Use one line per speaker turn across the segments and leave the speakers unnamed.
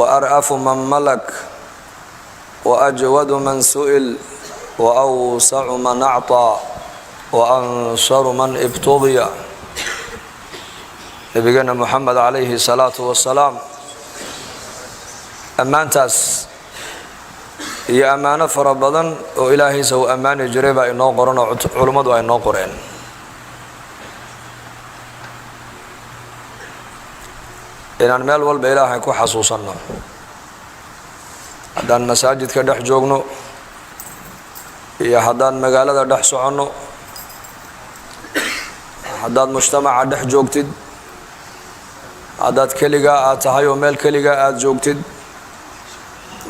وأرأف من ملك وأجود من سئل وأوسع من أعطى وأنصر من ابتغي نبينا محمد عليه الصلاة والسلام أمانتاس هي أمانة فربضا وإلهي سو أمانة جريبة إنه قرن علماء إنه قرن إن المال والبإله يكون حصوصنا هدان مساجد كدح جوجنو يا هدان مقالة دح سعنو هدان مجتمع دح جوجتد هدان كليغا آتهايو ميل كليغا آت جوجتد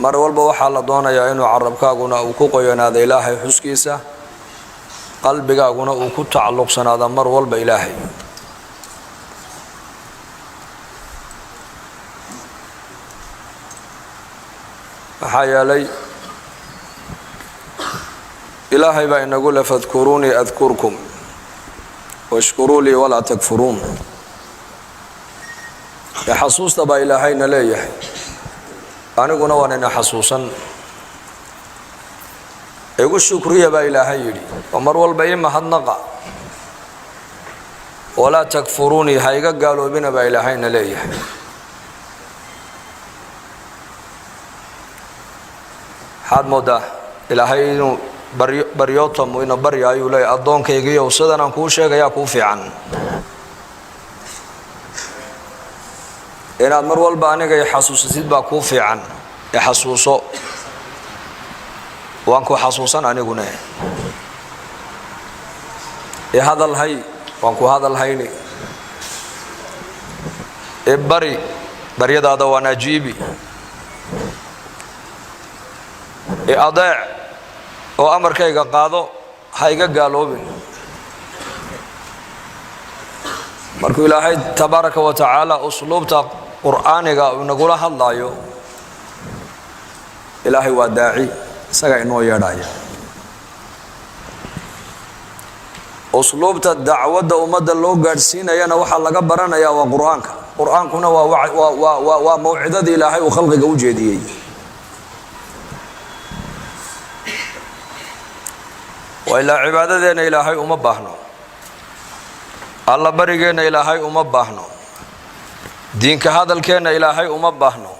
مر والبا waxaa la doonayaa inuu carabkaaguna uu ku qoyanaado Ilaahay xuskiisa qalbigaaguna uu ku tacalluqsanaado mar walba Ilaahay حيالي إلهي بأن أقول فاذكروني أذكركم واشكروا لي ولا تكفرون يا حصوص تبا إلهينا ليه أنا قلنا وانا حصوصا يقول الشكرية با إلهي لي ومر والبئين ما هدنقع ولا تكفروني هايقا قالوا بنا با إلهينا ليه حد مودا إلهي إنه بريوتهم وإنه بريا يولي أدون كيجي وصدنا كوشة جاي كوفي عن إن أمر والباني جاي حسوس سيد بكوفي عن يحسوسه وانكو حسوسا أنا قلنا هذا الهي وانكو هذا الهيني بري هذا وانا جيبي أضيع وأمر كيغا قادو هايغا قالوبين مركو إلهي تبارك وتعالى أسلوبتا قرآنيغا ونقول هالله إلهي وداعي ساقا إنو يداعي أسلوبتا الدعوة ومدى اللو قارسين يانا وحا لغا برانا يا وقرآنك قرآنكنا وموعدة إلهي وخلقك وجدي وإلا عبادتنا إلهي أمباهنا الله بريقنا إلهي أمباهنا دينك هذا الكينا إلهي أمباهنا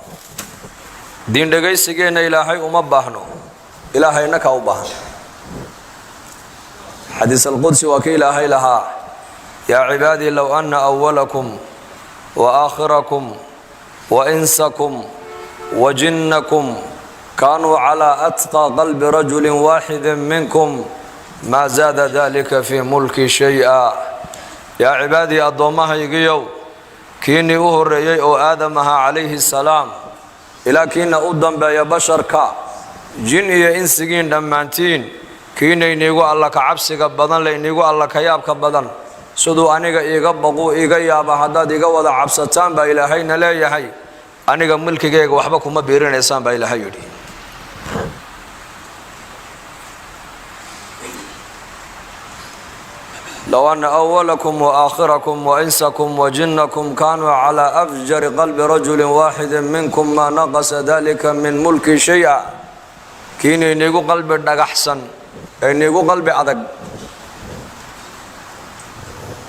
دين دقيسكينا إلهي أمباهنا إلهي نكا أمباهنا حديث القدس وكي إلهي لها يا عبادي لو أن أولكم وآخركم وإنسكم وجنكم كانوا على أتقى قلب رجل واحد منكم ما زاد ذلك في ملكي شيئا يا عبادي أضمها يقيو كيني أهريي أو آدمها عليه السلام إلى كينا أدن بيا بشر كا جنية إنسجين دمانتين كيني نيقو الله كعبسك بدن لينيقو الله كيابك بدن سدو أنيقا إيقا بقو إيقا يابا حداد إيقا وضع عبستان با إلهينا لا يحي أنيقا ملكي إيقا وحبكم مبيرين إسان با إلهي دي لو أن أولكم وآخركم وإنسكم وجنكم كانوا على أفجر قلب رجل واحد منكم ما نقص ذلك من ملك شيئا كيني نيقو قلب دق أحسن نيقو قلب عدق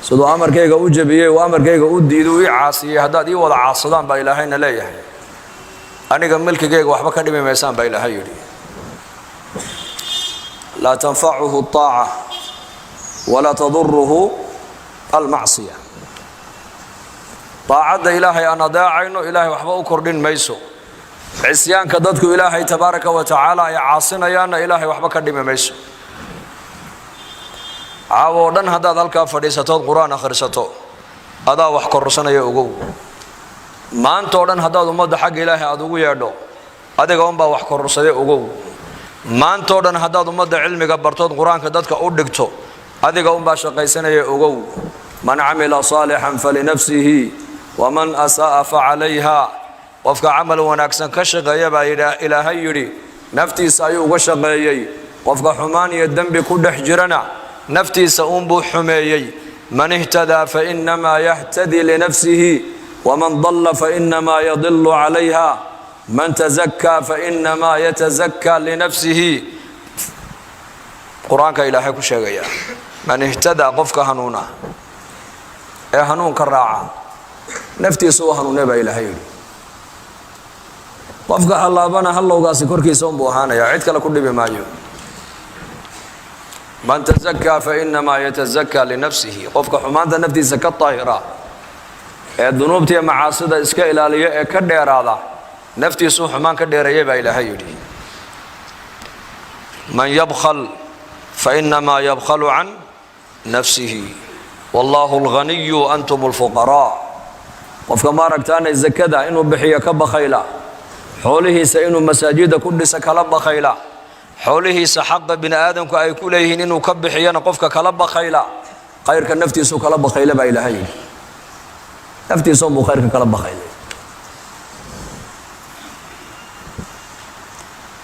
سدو أمر كيغا أجبيه وأمر كيغا أديدو عاصيه هداد وضع عاصدان با إلهينا لا يحي أنيقا ملك كيغا وحبا كدمي ميسان با إلهي لا تنفعه الطاعة ولا تضره المعصية طاعة إلهي أنا داعينه إلهي وحبا أكردين ميسو عسيان كددك إلهي تبارك وتعالى يا عاصنا يانا إلهي وحبا كدين ميسو عاودن هذا ذلك فريستو القرآن أخرستو هذا وحكر رسنا يأغو ما أنتودن هذا ذمد حق إلهي أدوغو يردو هذا قوم با وحكر رسنا يأغو ما أنتودن هذا ذمد علمي قبرتو القرآن كددك أودكتو هذا قوم با شقيسنا يأغو من عمل صالحا فلنفسه ومن أساء فعليها وفق عمل ونكسن كشغيا با إلهي يري نفتي سايو وشغيي وفق حماني الدنب كل حجرنا نفتي سأنبو حميي من اهتدى فإنما يهتدي لنفسه ومن ضل فإنما يضل عليها من تزكى فإنما يتزكى لنفسه قرآنك إلهي كشيغيا من اهتدى قفك هنونا هنون كراعة نفتي سوى هنون با إلهي قفك الله بنا هلا وقاسي كركي سوم بوهانا يا عيدك لكل بمايو من تزكى فإنما يتزكى لنفسه قفك حمانتا نفتي زكاة طاهرة الذنوب تي معاصدة اسكا إلالية كدير هذا نفتي سوء حمان كدير يبا إلهي يدي من يبخل فإنما يبخل عن نفسه والله الغني وأنتم الفقراء قفك ما ركتان الزكاة إنه بحية كبخيلا حوله سإنه مساجد كل سكلب خيلا حوله سحق بن آدم كأي كليه إنه كبحيانا قفك كلب خيلا خير كالنفتي سوء كلب خيلا با إلهي نفتي سوء بخير كلب خيلا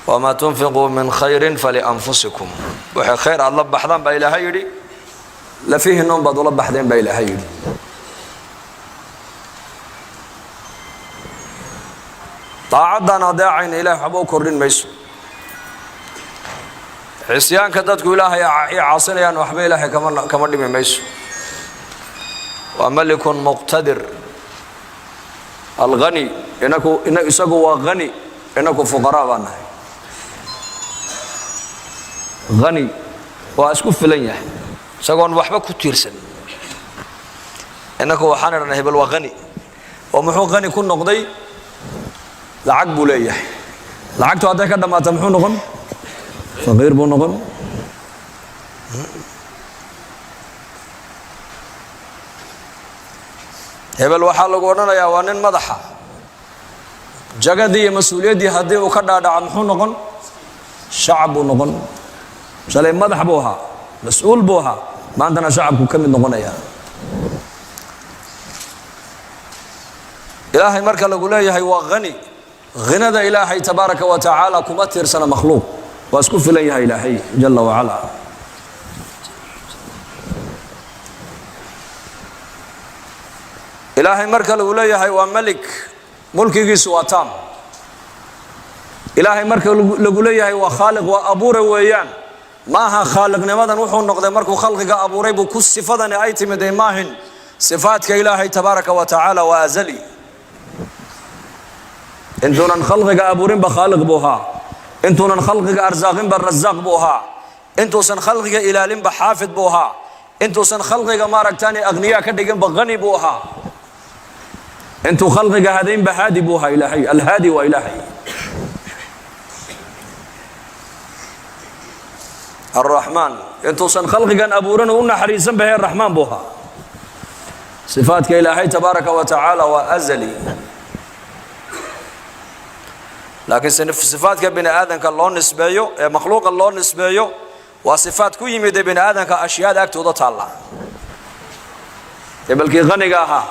وما تنفقوا من خير فلأنفسكم وحي خير الله بحضان با إلهي يدي لفيه النوم بعد الله بحضان با إلهي يدي طاعدنا داعين إله حبو كورين ميسو عصيان كدتك إلهي عاصنا يعني وحبي إلهي كما دمي ميسو وملك مقتدر الغني إنكو إساقوا غني إنكو فقراء بانه غني واسكف لنيه ساقون وحبا كتيرسن إنكو وحانا نهبل وغني ومحو غني كن نقضي لعق بوليه لعقتو هذا كده ما تمحو نغن فغير بو نغن هبل waxaa lagu oranayaa waa nin madaxa jagadii mas'uuliyadii hadii uu ka dhaadhaco muxuu noqon shacab uu noqon shalay madax buu ahaa mas'uul buu ahaa maantana shacabku ka mid noqonaya ilaahay marka lagu leeyahay waa qani ghinada ilaahay tabaaraka wa taala kuma tiirsana makhluuq waa isku filan yahay ilaahay jalla wa ala إلهي مركا لغوليه هو ملك ملكي سواتام إلهي مركا لغوليه هو خالق وأبور ويان ماها خالق نماذا نوحو النقضي مركو خلقك أبوري بكس صفادني أيتي مدي ماهن صفاتك إلهي تبارك وتعالى وأزلي انتونا خلقك أبورين بخالق بوها انتونا خلقك أرزاقين بالرزاق بوها انتو سن خلقك إلالين بحافظ بوها انتو سن خلقك ماركتاني أغنياء كدقين بغني بوها انتو خلقك هذين بهادي بوها إلهي الهادي وإلهي الرحمن انتو سن خلقك أبورن ونا حريصا به الرحمن بوها صفاتك إلهي تبارك وتعالى وأزلي لكن صفاتك بني آدم كالله نسبيه مخلوق الله نسبيه وصفات كوي ميد بني آدم كأشياء داك توضت الله يبلكي غنيقاها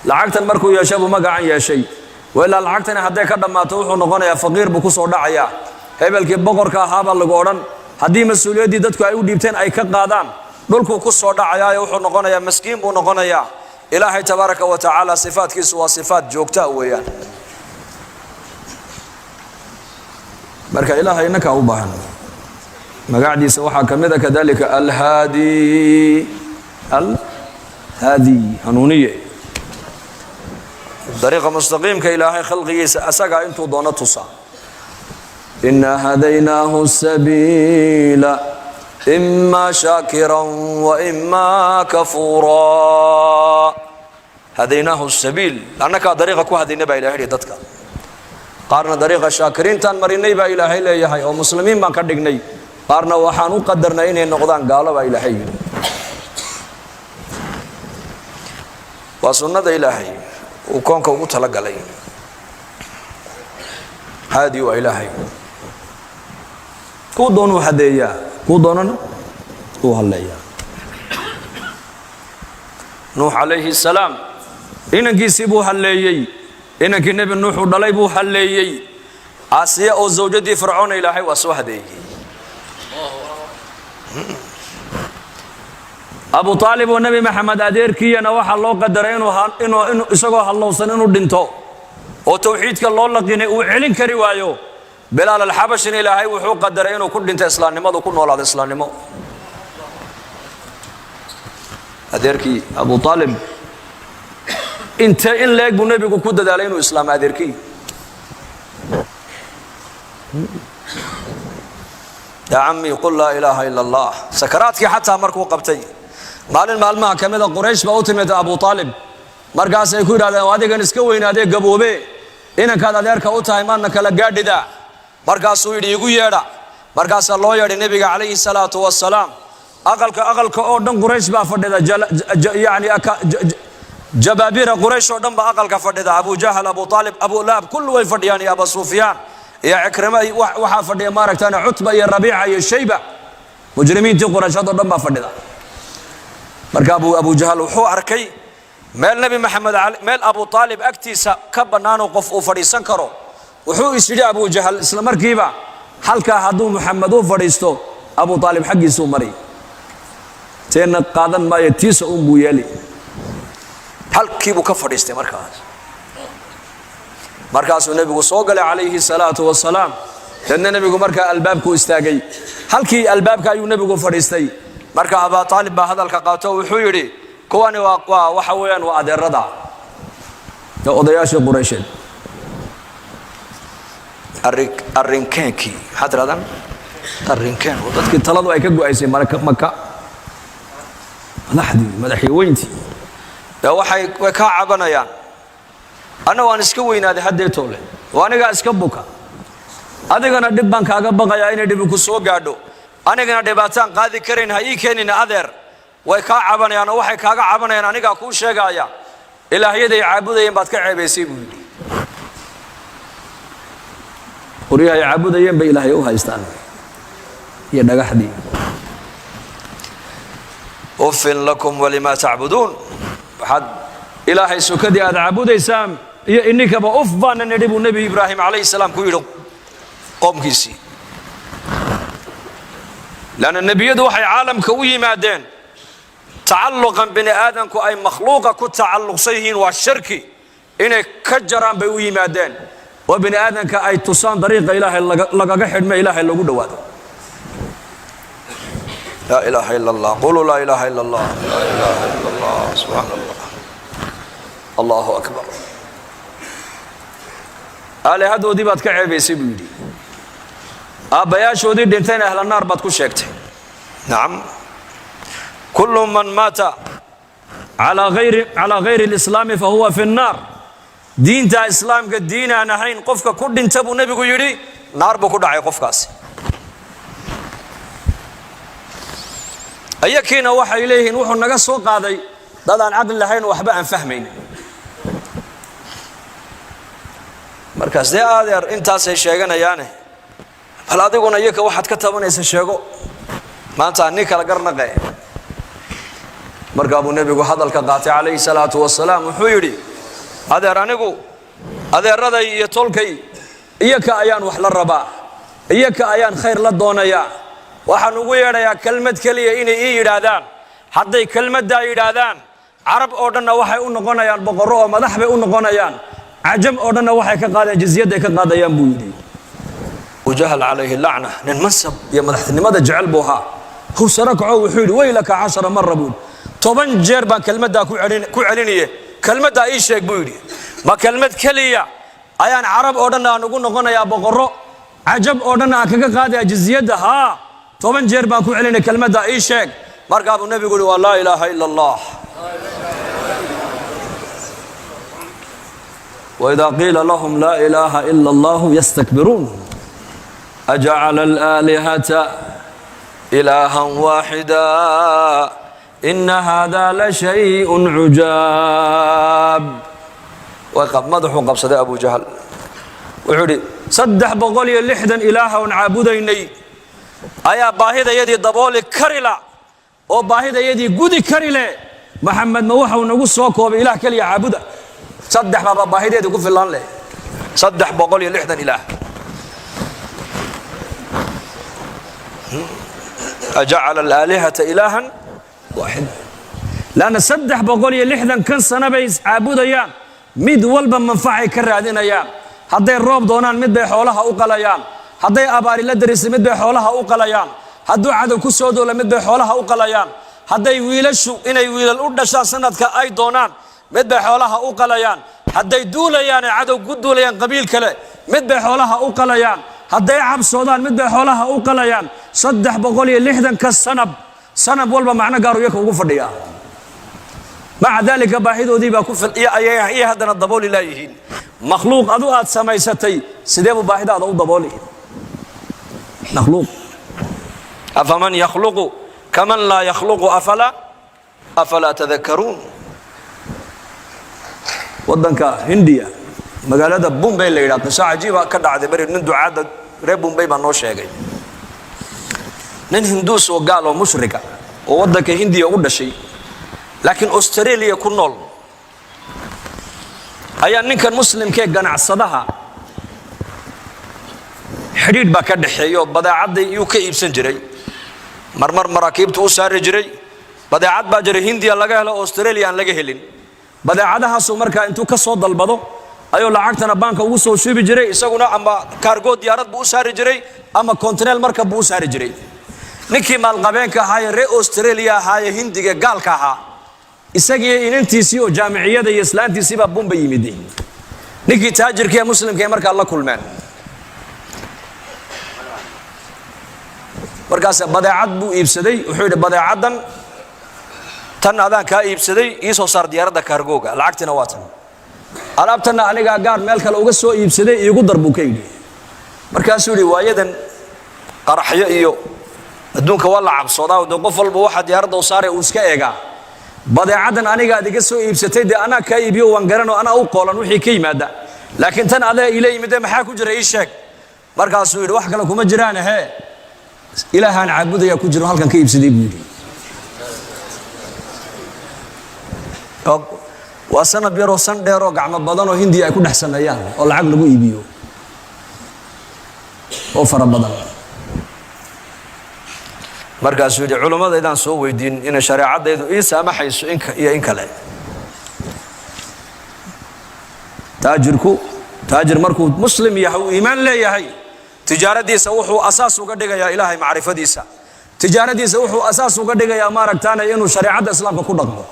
لعقتن مركو يشابو مقعن يا شيء وإلا لعقتن هدي كدام ما توحو نغنيا فقير بكسو دعيا هبلكي بقركا هابا لغورن هدي مسؤولية دي دادكو أيو ديبتين أي كقادان دولكو كسو دعيا يوحو نغنيا مسكين بو نغنيا إلهي تبارك وتعالى صفات كيسوا صفات جوكتا ويان مركا إلهي إنك أوباهن مقعدي سوحا كمذا كذلك الهادي الهادي هنونية طريقة مستقيم كإلهي خلقه أساقا انتو دونتوسا إنا هديناه السبيل إما شاكرا وإما كفورا هديناه السبيل لأنك طريقة كو هدينا با إلهي دتك قارنا طريقة شاكرين تان مريني با إلهي ليهي أو مسلمين بان كدقني قارنا وحانو قدرنا إني النقضان قالوا با إلهي وسنة إلهي وكونك وطلق علي هادي وإلهي كو دونو هدية كو دونن كو هليا نوح عليه السلام إنك يسيبو هليي إنك النبي نوح ودليبو هليي آسيا أو زوجتي فرعون إلهي وسو هديي أبو طالب والنبي محمد أدير كي أنا واحد الله قدر إنه إسقى الله سنين ودنتو oo tawxiidka loo laqinay uu celin kari waayo bilaal al-xabashin ilaahay wuxuu qadaray inuu ku dhinto islaamnimadu ku noolaado islaamnimo adeerkii abu talib inta in leeg buu nabigu ku dadaalay inuu islaam adeerkii يا عمي قل لا إله إلا الله سكراتك حتى مركو قبتي maalmaha kamida quraysh baa u timid abu talib markaas ay ku yiraahdeen adigan iska weynaadee gaboobe inankaad adeerka u tahay maana kala gaadhida markaasuu yidhi igu yeedha markaas loo yeedhay nabiga calayhi salaatu wasalaam aqalka oo dhan quraysh baa fadhida yani jabaabira quraysh oo dhan baa aqalka fadhida abu jahal abu talib abu lahab kullu way fadhiyaan iyo abu sufyaan iyo ikrima waxa fadhiya maaragtana utba iyo rabiica iyo shayba mujrimiintii quraysh oo dhan baa fadhida marka abu jahal wuxuu arkay meel nabi maxamed meel abu talib agtiisa ka banaano qof uu fadhiisan karo wuxuu isiri abu jahal isla markiiba halka haduu maxamed uu fadhiisto abu talib xaqiisu mari teena qaadan maayo tiisa buu yeeli halkii buu ka fadhiistay markaasuu nabigu soo galay calayhi salaatu wasalaam dadna nabigu markaa albaabku istaagay halkii albaabka ayuu nabigu fadhiistay marka abu talib baa hadalka qaato wuxuu yiri kuwani waxa weeyaan waa adeerada odayaashii quraysheed arrinkeenkii hadradan arrinkeen dadkii taladu ay ka go'aysay maka madaxweyntii waxay ka cabanayaan ana waan iska weynaaday haddee toole waaniga iska buka adigana dib baan kaaga baqayaa inay dib ku soo gaadho anigana dhibaataan qaadi karayn ha ii keenina adeer way ka cabanayaan oo waxay kaaga cabanayaan aniga ku sheegaya ilaahiyaday caabudayeen baad ka ceebaysay buu yiri qoriyaha caabudayeen bay ilaahay u haystaan iyo dhagaxdii ufin lakum walima ta'budun waxad ilaahay sukadii aad caabudaysaan iyo inikaba uf baan nidhi nabi ibraahim alayhi salaam ku yiri qomkiisii لأن النبي وحي عالم كوي مادين تعلقا بني آدم كو أي مخلوقة كو تعلق سيهين والشركي إنه كجران بوي مادين وبني آدم كأي تصان طريق إله لقا حد ما إله إلا قد واده لا إله إلا الله قولوا لا إله إلا الله لا إله إلا الله سبحان الله الله أكبر آله هذا وديبات كعبي سيبيدي أبياشودي دينتين أهل النار بتكون شكت نعم كل من مات على غير الإسلام فهو في النار دين تا إسلام قد دين أنا هين قفك كل دين تبو نبي يري نار بكون داعي قفكاس أيكين وحى إليه نوح النجس وقاضي ضلان عقل لهين وحباء فهمين مركز ده آذر أنت سيشيغنا يعني هل أديكونا يكا واحد كتابنا يسشيغو ما أنت عنيك لقرنقه مرقابو النبي هذا الكقاطع عليه الصلاة والسلام وحيري هذا رانيكو هذا الرضا يتولكي إياك أيان وحل الربا إياك أيان خير للدونيا وحنقو يا كلمة كلية إني إيرادان حتى كلمة دا إيرادان عرب أردنا وحي أنقونيان بقروه مدحبي أنقونيان عجم أردنا وحي كقادة جزية كقادة ينبويدي وجهل عليه اللعنة ننمسب يا مدحت لماذا جعل بوها هو سركعه وحيد ويلك 10 مرة بود طبعا جربا كلمة دا كو علينيه كلمة دا إيش يقولي ما كلمة كلية أيان عرب أردنا نقول نقولنا يا بقرة عجب أردنا كذا قادة جزية ها طبعا جربا كو علينا كلمة دا إيش مرقاب النبي يقول لا إله إلا الله وإذا قيل لهم لا إله إلا الله يستكبرون أجعل الآلهة إلها واحدا إن هذا لشيء عجاب وقد مدحوا قبصة أبو جهل وحوري صدح بقولي اللحدا إلها ونعابديني أيا باهدة يدي ضبولي كرلا أو باهدة يدي قدي كرلا محمد موحى ونقول سوكو بإله كلي عابده صدح بابا باهدة يدي قف الله له صدح بقولي اللحدا إله أجعل الآلهة إلها واحد لأن صدح بقولي اللحدا كان سنة بيس عابديان mid walba manfacay ka raadinayaan. hadday roob doonaan mid bay xoolaha u qalayaan, hadday abaari la darisay mid bay xoolaha u qalayaan, hadduu cadow ku soo doola mid bay xoolaha u qalayaan, hadday wiilashu inay wiilal u dhashaan sanadka ay doonaan mid bay xoolaha u qalayaan, hadday duulayaan ee cadow ku duulayaan qabiil kale mid bay xoolaha u qalayaan, hadday cabsoodaan mid bay xoolaha u qalayaan. 360 ka sanab walba macno gaar u ugu fadhiya. maca dalika baahidoodii baa ku filciya ayay haddana dabooli laayihiin. makhluuq adu aad samaysatay sidee buu baahidaada u dabooli? makhluuq afaman yakhluqu kaman laa yakhluqu afala tadakkaruun. waddanka hindiya magaalada Bombay la yidhaahdo qiso cajiiba ka dhacday bari nin ducaada reer Bombay baa noo sheegay. nin hinduus oo gaal oo mushrika oo waddanka hindiya u dhashay laakiin Australia ku nool ayaa ninkan muslimkee ganacsadaha xidhiidh baa ka dhaxeeyo badeecadii uu ka iibsan jiray. marmar maraakiibtu u saari jiray badeecad baa jiray hindiya laga helo Australia aan laga helin. badeecadahaasuu markaa intuu ka soo dalbado ayuu lacagtana baanka ugu soo shubi jiray, isaguna ama kaargo diyaarad buu u saari jiray ama kontineel marka buu u saari jiray. ninkii maalqabeenka ahaa ee reer Australia ahaa ee hindiga gaalka ahaa isagii inantiisii oo jaamiciyada iyo islaantiisii baa Bombay yimid. ninkii taajirka ee muslimka ee markaa la kulmeen markaas badeecad buu iibsaday. wuxuu yidhi badeecadan tan adaan kaa iibsaday ii soo saar diyaaradda kaargooga, lacagtina waa tan. alaabtana aniga gaar meel kale uga soo iibsaday iigu dar buu ka yidhi. markaasuu yidhi waayadan qaraxyo iyo adduunka waa la cabsoodaa oo qof walba waxa diyaaradda u saaray uu iska eegaa. badeecadan aniga aad iga soo iibsatay dee anaa kaa iibiyo waan garanoo anaa u qoolan wixii ka yimaada, laakiin tan adaa ila yimid maxaa ku jira ii sheeg. markaasuu yidhi wax kale kuma jiraan hee ilaahaan caabudaya ku jiro halkan ka iibsaday buu yidhi. waa sanad yaroo san dheeroo gacmo badanoo hindiya ay ku dhex sameeyaan oo lacag lagu iibiyo oo fara badan. markaasuu yidhi culimmadaydan soo weydiin inay shareecadaydu ii saamaxayso iyo in kale. taajir markuu muslim yahay uu iimaan leeyahay tijaaradiisa wuxuu asaas uga dhigayaa ilaahay macrifadiisa. tijaaradiisa wuxuu asaas uga dhigayaa maaragtaana inuu shareecadda islaamka ku dhaqmo.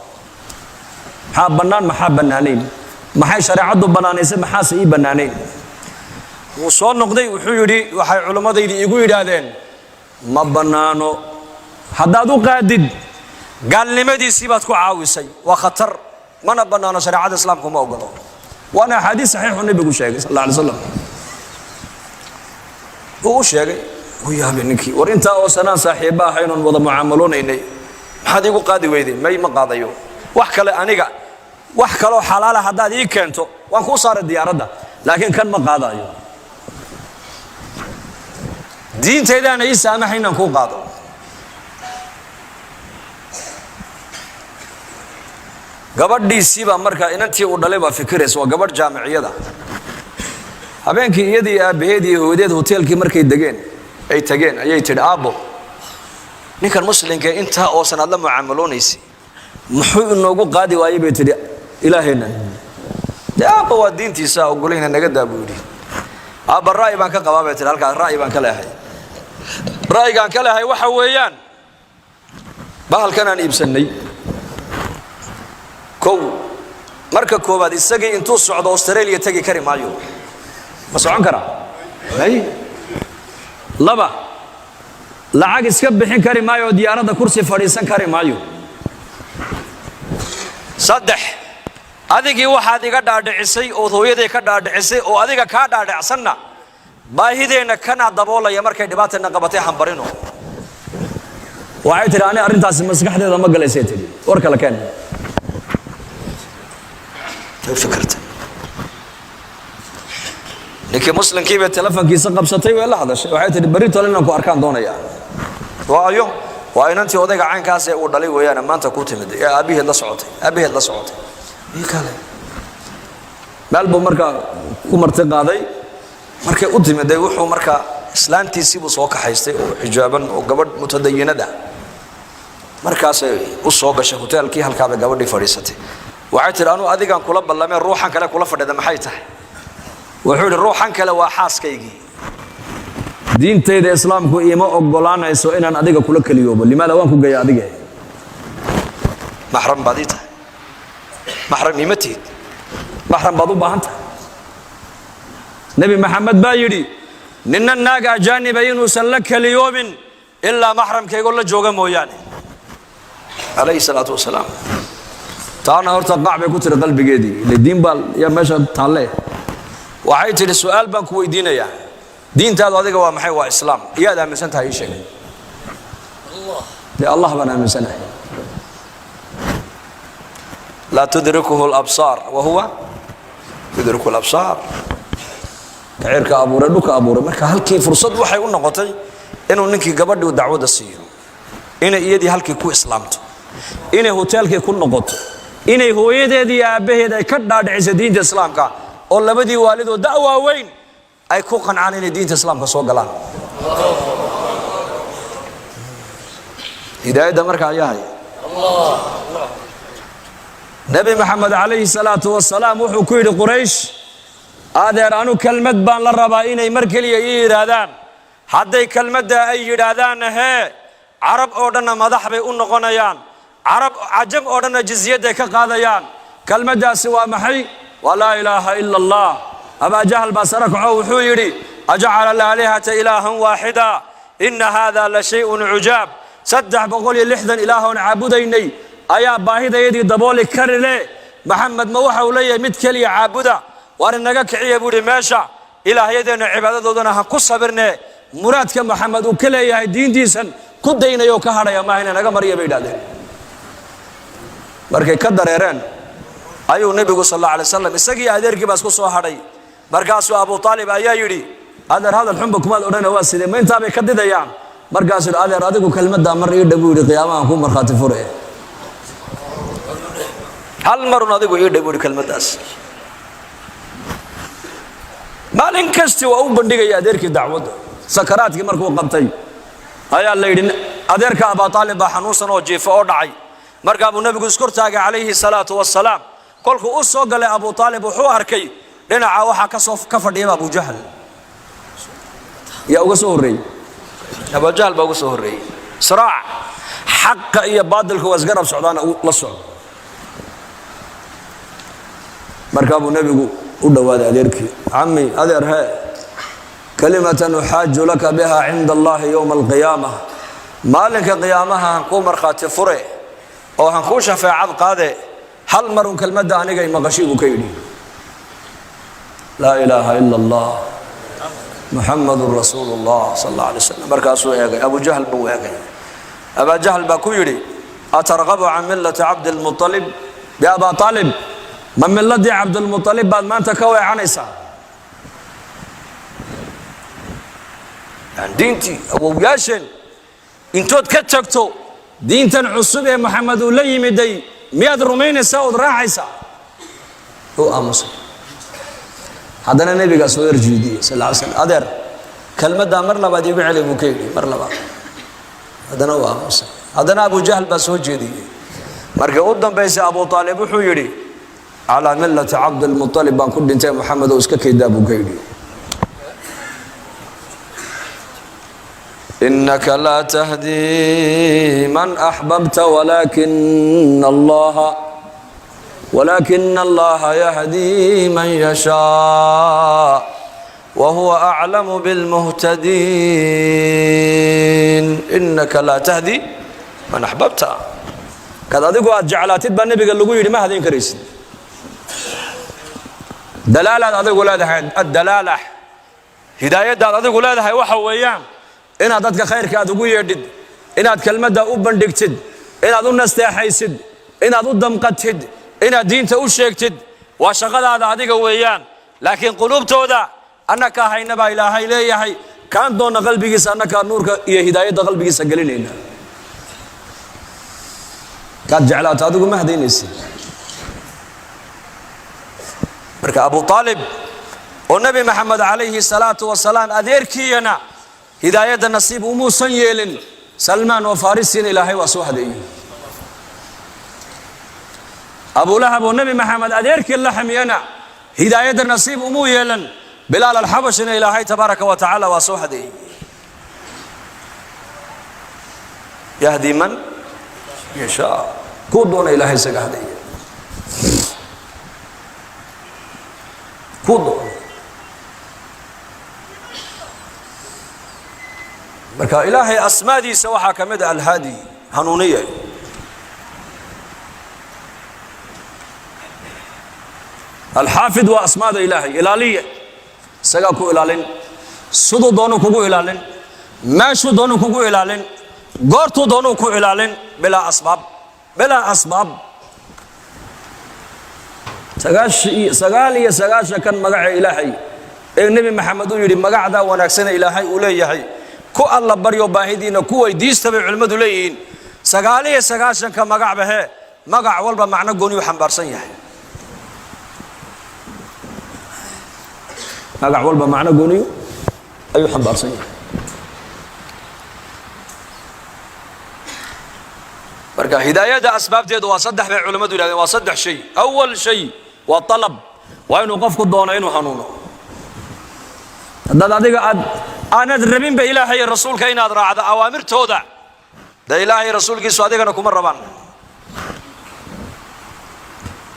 maxaa bannaan maxaa bannaanayn, maxay shareecaddu bannaanaysay maxaase ii bannaanayn. wuu soo noqday wuxuu yidhi waxay culimmadaydii igu yidhaahdeen ma bannaano. haddaad u qaadid gaalnimadiisii baad ku caawisay, waa khatar, mana bannaano, shareecada islaamku ma ogolo. waana axaadiis saxiixu nebigu sheegay sal alla alay slam. wuu u sheegay wuu yaabay ninkii, war intaa oo sanaan saaxiibba ahaynoon wada mucaamalonaynay maxaad iigu qaadi weyday? may ma qaadayo, wax kale aniga wax kaloo xalaala haddaad ii keento waan kuu saaray diyaaradda, laakiin kan ma qaadayo. diintaydaana ii saamaxay inaan kuu qaado. gabadhiisiibaa markaa inantii uu dhalay baa fikiraysa, waa gabadh jaamiciyada. habeenkii iyadii aabbaheed iyo hooyadeed hoteelkii markay ay tageen ayay tidhi aabbo ninkan muslimka intaa oo sanaad la mucaamaloonaysa muxuu inoogu qaadi waayay bay tidhi ilaaheenna. dee aabba waa diintiisa ogolayna naga daa buu yidhi. aabba ra'yi baan ka qabaa bay tidhi, halkaas ra'yi baan ka leehay. ra'yigaan ka leehay waxa weeyaan bahalkan aan iibsannay marka koobaad isagii intuu socdo Australia tagi kari maayo, ma socon karaa. laba lacag iska bixin kari maayo, diyaaradda kursi fadhiisan kari maayo. saddex adigii waxaad iga dhaadhicisay oo hooyaday ka dhaadhicisay oo adiga kaa dhaadhicsanna baahideenna kana daboolaya markay dhibaatana qabatay hambarino. waxay tidhi ani arrintaasi maskaxdeeda ma galaysay tidhi, war kale keen. fikirta ninkii muslimkii bay telefonkiisa qabsatay way la hadashay, waxay tidhi berri tole inaan ku arkaan doonayaa. waayo waa inantii odayga caynkaas ee uu dhalay weeyaan maanta ku timid ee aabaheed la socotay. meel buu markaa ku marti qaaday. markay u timid wuxuu markaa islaantiisii buu soo kaxaystay oo xijaaban oo gabadh mutadayinada markaas u soo gashay hoteelkii, halkaaba gabadhii fadhiisatay. waxay tiri anu adigan kula ballamay ruuxan kale kula fadhida maxay tahay wuxuu yiri ruuxan kale waa xaaskaygii diintayda islaamku ima ogolaanayso inaan adiga kula kaliyoobo limaada waan ku geeyay adiga mahram badita mahram imatid mahram badu baahanta nabi maxamed baa yiri ninna naaga ajaaniba inuu san la kaliyoobin illa mahramkayga la jooga mooyaane alayhi salatu wasalaam taana horta qacbay ku tiri qalbigeedii leedin bal ya meesha taale waxay tiri su'aal baan ku weydiinayaa diintaadu adiga waa maxay waa islaam iyaad aaminsan tahay sheeg Allah bana aaminsanay la tudrikuhu al-absar wa huwa yudriku al-absar kayrka abuuray dhuka abuuray marka halkii fursad waxay u noqotay inuu ninkii gabadhii dacwada siiyo inay iyadii halkii ku islaamto inay hotelkii ku noqoto inay hooyadeedii aabaheed ay ka dhaadhicisay diinta islaamka oo labadii waalidoo da'wa weyn ay ku qancaan inay diinta islaamka soo galaan hidaayada marka ayahay nabi maxamed alayhi salatu wasalaam wuxuu ku yiri quraysh adeer anu kalmad baan la rabaa inay mar kaliya yiraahdaan hadday kalmada ay yiraahdaan arab oo dhan madax bay u noqonayaan arab ajam oo dhan jizyada ka qaadayaan kalmadaasi waa maxay wala ilaaha illa allah aba jahl basaraka wuxuu yiri aj'ala al-alihata ilahan wahida in hadha la shay'un ujab 360 ilaahun aabudaynay ayaa baahidayadii dabooli karile maxamed ma waxa uu leeyahay mid kaliya aabuda war inaga kiciye buu meesha ilaahayadeena cibaadadoodana ha ku sabirne muraadka maxamed uu ka leeyahay diintiisan ku daynayo ka hadhaya ma ayna naga mariyo bay dhaadeen markay ka dareereen ayuu nabigu sallallahu alayhi wasallam isagii adeerkii baas ku soo hadhay markaasuu Abu Talib ayaa yiri adeer hadal xunba kuma odhanaa waa sidee ma inta bay ka didayaan markaasuu adeer adigu kalmada mar ii dhabu yiri qiyaamaha ku marxaati fure hal marun adigu ii dhabu yiri kalmadaas maalin kasta waa u bandhigay adeerkii dacwada sakaraadkii markuu qabtay ayaa la yiri adeerka Abu Talib baa xanuunsan oo jiifo oo dhacay markaa buu nabigu isku taagay alayhi salatu wasalaam kolku u soo galay Abu Talib wuxuu arkay dhinaca waxa ka fadhiyay Abu Jahl ya uga soo horeeyay Abu Jahl baa uga soo horeeyay siraac xaq iyo baadilku wasgarab socdaan la socdo markaa buu nabigu u dhawaaday adeerkii ammi adeer ha kalimatan uhajju laka biha inda Allah yawm al-qiyamah maalinka qiyaamaha ku marxaati fure oo han ku shafaacad qaade hal marun kalmada aniga ay maqashigu ka yiri la ilaha illa Allah muhammadur rasulullah sallallahu alayhi wasallam markaasuu eegay Abu Jahl buu eegay Abu Jahl baa ku yiri atarghabu an millati Abd al-Muttalib ya Abu Talib ma millati Abd al-Muttalib baad maanta ka weecanaysa diinti Abu Yashin intood ka tagto diintan cusub ee Muhammad uu la yimiday miyaad rumaynaysaa oo raacaysa oo aamus hadana nabiga soo yarjiidiyay sallallahu alayhi wasallam adeer kalmada mar labaad igu celi buu ka yiri mar labaad hadana waa aamus hadana Abu Jahl baa soo jeediyay markii uu dambeysay Abu Talib wuxuu yiri ala millati Abd al-Muttalib baan ku dhintay Muhammad oo iska keedaa buu ka yiri إنك لا تهدي من أحببت ولكن الله يهدي من يشاء وهو أعلم بالمهتدين إنك لا تهدي من أحببت كذا ذكوا جعلات النبي قال له يري ما هذين كريس دلالة هذا ولاد الدلالة هداية هذا ولاد هاي وحويان inaad dadka khayrka ugu yeedhid inaad kalmada u bandhigtid inaad u nasteexaysid inaad u damqatid inaad diinta u sheegtid waa shaqadaada adiga weeyaan laakiin qulubtooda annaka hayna baa ilaahay leeyahay kaan doona qalbigiisa annaka nuurka iyo hidaayada qalbigiisa galinayna kaad jeclaata adigu ma hadaynaysid marka Abu Talib oo Nabi Muhammad alayhi salatu wasalaam adeerkiina hidaayada nasiib umu san yeelin Salman oo Farisiin ilaahay waa soo hadeeyay أبو لهب والنبي محمد أديرك اللحم ينا هداية النصيب أمو يلن بلال الحبش إلى هاي تبارك وتعالى وصوحدي يهدي من يشاء كودون إلى هاي سجهدي كودون marka ilaahay asmaadiisa waxa kamid ah al-hadi hanuuniye al-hafid wa asmaada ilaahay ilaaliye saga ku ilaalin sidoo doono kugu ilaalin meeshu doono kugu ilaalin goortu doono ku ilaalin bila asbaab sagaal kan magaca ilaahay ee nabi maxamed uu yiri magacda wanaagsan ilaahay uu leeyahay ku alla baryo baahidiina ku weydiista bay culimadu leeyihiin 99 ka magac bahe magac walba macna gooni u xambaarsan yahay magac walba macna gooni ayuu xambaarsan yahay marka hidaayada asbaabteedu waa saddex bay culimadu yiraahdeen waa saddex shay awwal shay wa talab wa inuu qofku doono inuu hanuuno dad adiga aanad rabin ba ilaahay rasuulka inaad raacdo awaamirtooda da ilaahay rasuulkiisu adigana kuma rabaan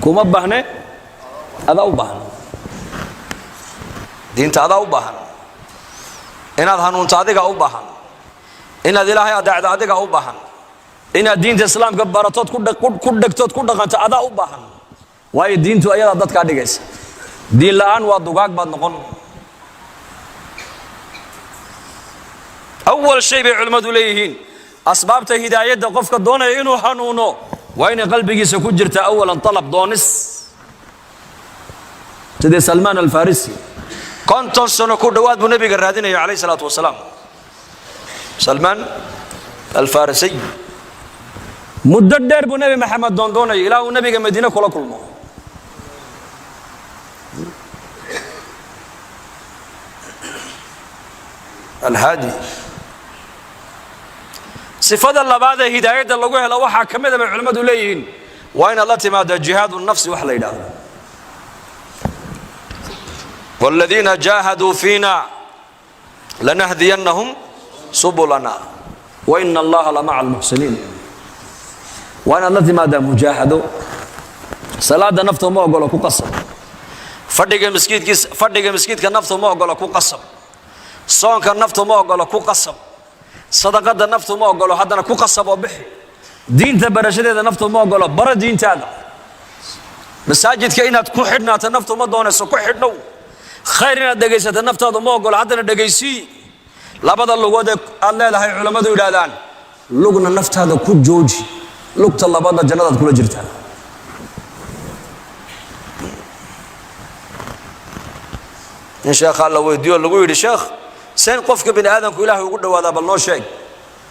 kuma baahne ada u baahan diinta ada u baahan inaad hanuunta adiga u baahan inaad ilaahay adeecdo adiga u baahan inaad diinta islaamka baratood ku dhagtood ku dhaqanto ada u baahan waayo diintu ayada dadka dhigaysa diin la'aan waa dugaag baad noqon أول شيء بعلماء ليهين أسباب هداية قفك دون إنه حنونه وين قلبك سكون جرت أولا طلب دونس تدي سلمان الفارسي كنت سنكون دواد بنبي قرادين عليه الصلاة والسلام سلمان الفارسي مددر بنبي محمد دون إلى النبي مدينة كل ما الهادي صفات الله بعد هداية الله وهلا وحى كمذا من علماء دوليين وين الله تماد جهاد النفس وحلا إلى والذين جاهدوا فينا لنهدينهم سبلنا وإن الله لمع المحسنين وين الله تماد مجاهدوا صلاة نفط ما أقول لك قصب فدق مسكيت كنفط ما أقول لك قصب صون كنفط ما أقول لك قصب صدقة نفط ما أقوله هذا أنا كقصب وبحي دين تبرشة هذا نفط ما أقوله برا دين هذا مساجد كائنات كحدنا تنفط ما دونه سكحدنا خيرنا دقيسة النفط هذا ما أقوله هذا دقيسي لا بدل لغة الله له علماء ولادان لغنا النفط هذا كل جوجي لغة الله بدل جنات كل جرتها إن شاء الله ويديو اللي شيخ سين قفك بن آدم كإله يقول له هذا بالله شيء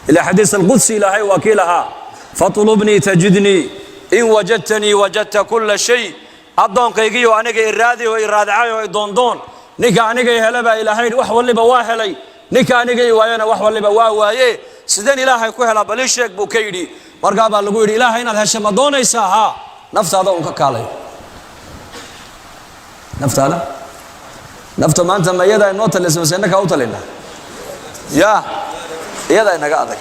إلى حديث القدسي إلهي وكيلها فطلبني تجدني إن وجدتني وجدت كل شيء أدون كيجي وأنا جاي إرادي وإراد عاي وإدون نك أنا جاي هلا إلهي وحول اللي بواهلي نك أنا جاي وأنا وحول اللي بواهي سيدنا إلهي كهلا بليشك بوكيدي مرقابا لقول إلهي إن الهشام دون يساها نفط هذا وكالي نفط هذا نفط ما أنت ما يدا النوت اللي اسمه سينك أوتلنا يا يدا إنك أذك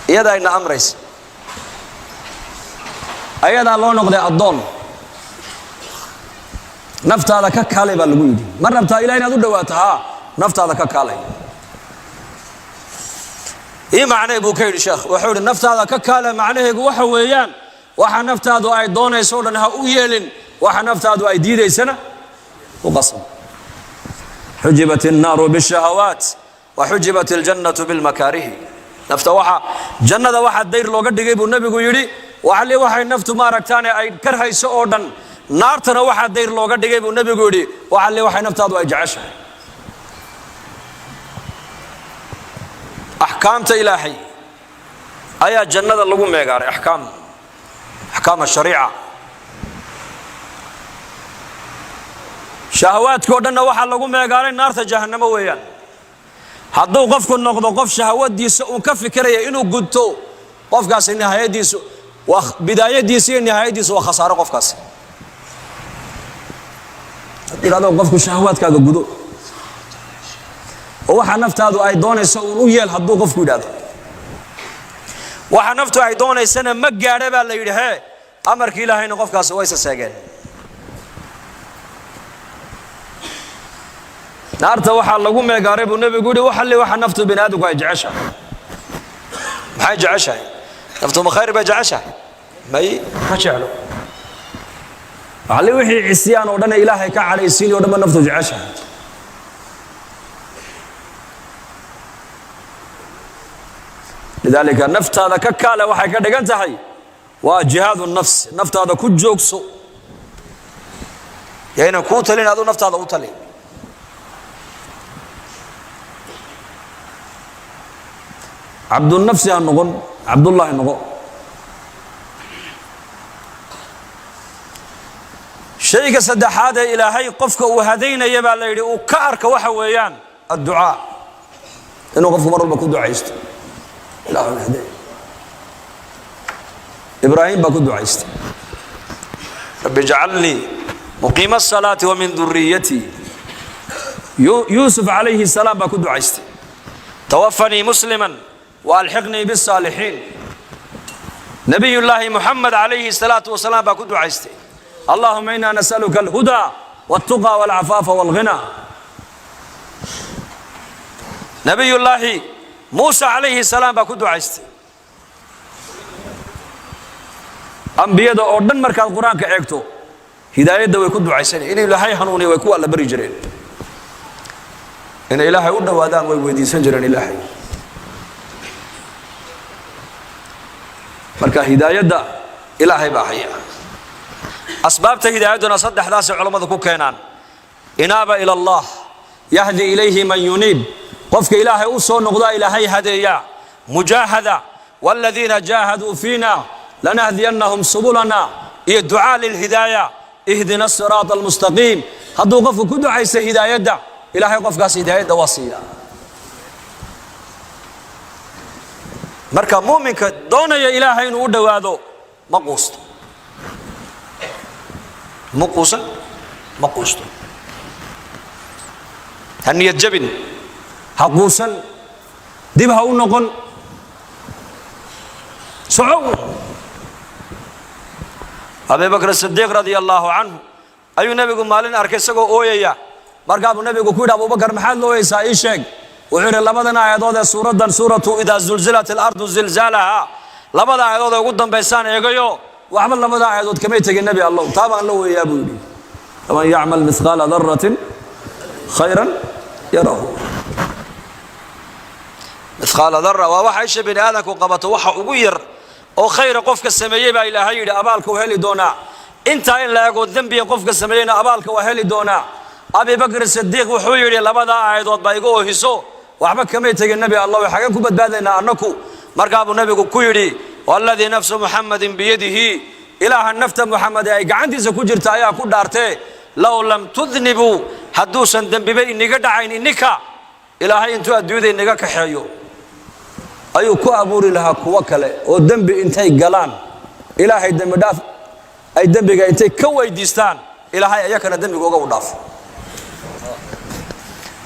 يدا إن أمريس أيدا الله نقدر الضون نفط هذا ككالي بالقويدي مرة بتا إلهي ندور دواتها نفط هذا ككالي إيه معناه بوكيد شيخ وحول النفط هذا ككالي معناه وحويان وح نفط هذا أي دون يسود إنها أويلن وح نفط هذا أي ديد سنة وقصم حجبت النار بالشهوات وحجبت الجنة بالمكاره نفط وحا جنة واحد دير لو قد جيبوا النبي يقولي وعلي واحد نفط ما ركتاني أي كره يسودن نار تنا واحد دير لو قد جيبوا النبي يقولي وعلي واحد نفط هذا أي جعشه أحكام إلهي أي جنة اللي ميقار أحكام الشريعة شهوات كودنا واحد لقوا ميقارين نار جهنم ويان hadduu qofku noqdo qof shahwadiisa uu ka fikiraya inuu gudto qofkaas in hayadiisu وبدايتي نهايتي سوى خسارة قف كاس هذا قفك الشهوات كذا جدو وwaxa naftaadu ay doonayso uu yeel haduu qofku yiraahdo waxa naftu ay doonaysana ma gaadhay baa la yiraahdaa amarka ilaahayna qofkaas way sasaageen naarta waxa lagu meegaaray buu nabigu yiri waxa naftu binaadku ay jeceshahay maxay jeceshahay naftu ma khayr ba jeceshahay may ma jeclo ali wixii cisyaan oo dhan ilaahay ka calaysiin oo dhan naftu jeceshahay لذلك نفت هذا ككالة وحي كدغان تحي وجهاد النفس نفت هذا كجوكسو يعني كوتلين هذا نفت هذا اوتلين عبد النفس يا نغن عبد الله نغن شيء سدحاده إلهي قفك وهدينا يبا ليري وكارك waxa weeyaan الدعاء inuu qofku mar walba ku ducaysto ilaahu hadiy ibrahim ba ku ducaysto rabbi ij'alni muqima as-salati wa min dhurriyyati yusuf alayhi salam ba ku ducaysto tawaffani musliman wa alhiqni bis salihin nabiyullah muhammad alayhi salatu wa salam ba ku ducaysto اللهم إنا نسألك الهدى والتقى والعفاف والغنى نبي الله موسى عليه السلام بكدو عيستي أنبياء أردن مركز القرآن كأكتو هداية دو يكدو عيساني إن إلهي حنوني ويكوى الله بريجرين إن إلهي أردن وادان ويودي سنجرين إلهي مركز هداية دا إلهي باحيا أسباب هدايتنا صدح ناس علماء كوكينان إنابة إلى الله يهدي إليه من ينيب قفك إلهي أوصو نقضى إلهي هديا مجاهدة والذين جاهدوا فينا لنهدينهم سبلنا الدعاء للهداية اهدنا الصراط المستقيم هدو قفك كدو عيسى هداية دا إلهي قفك هداية دا وصيلة مركا مؤمنك دون يا إلهي نود وادو مقوست مقوست هني الجبن حقوسا دبها ونقل سعود أبي بكر الصديق رضي الله عنه أي نبي مالين أركسكو أويا مركب النبي كود أبو بكر محل لويسا إيشك وحير لبدنا عيادة سورة إذا زلزلت الأرض زلزالها لبدا عيادة قدام بيسان يقيو وعمل لبدا عيادة كميتك النبي الله طبعا له يا أبو ومن يعمل مثقال ذرة خيرا يره مثقال ذرة ووحيش بن آدم وقبته وحا أغير أو خير قفك السمية با إلهي أبالك وهلي دونا انت إن لا يقول ذنبي قفك السمية أبالك وهلي دونا أبي بكر الصديق وحويري لبدا عيدوت بايقوه هسو وحبك كميتك النبي الله وحقاكم بدبادنا أنكو مرقاب النبي كويري والذي نفس محمد بيده إله النفط محمد أي عندي زكوجر تايا كودارتي لو لم تذنبوا حدوسا ذنبي إني قد عين إنك إلهي انتو أدود إنك كحيو أيو كو أبوري لها كوكله والذنب انتي قلان إلهي الذنب داف أي ذنبك انتي كوي ديستان إلهي أياكنا ذنبك وقو داف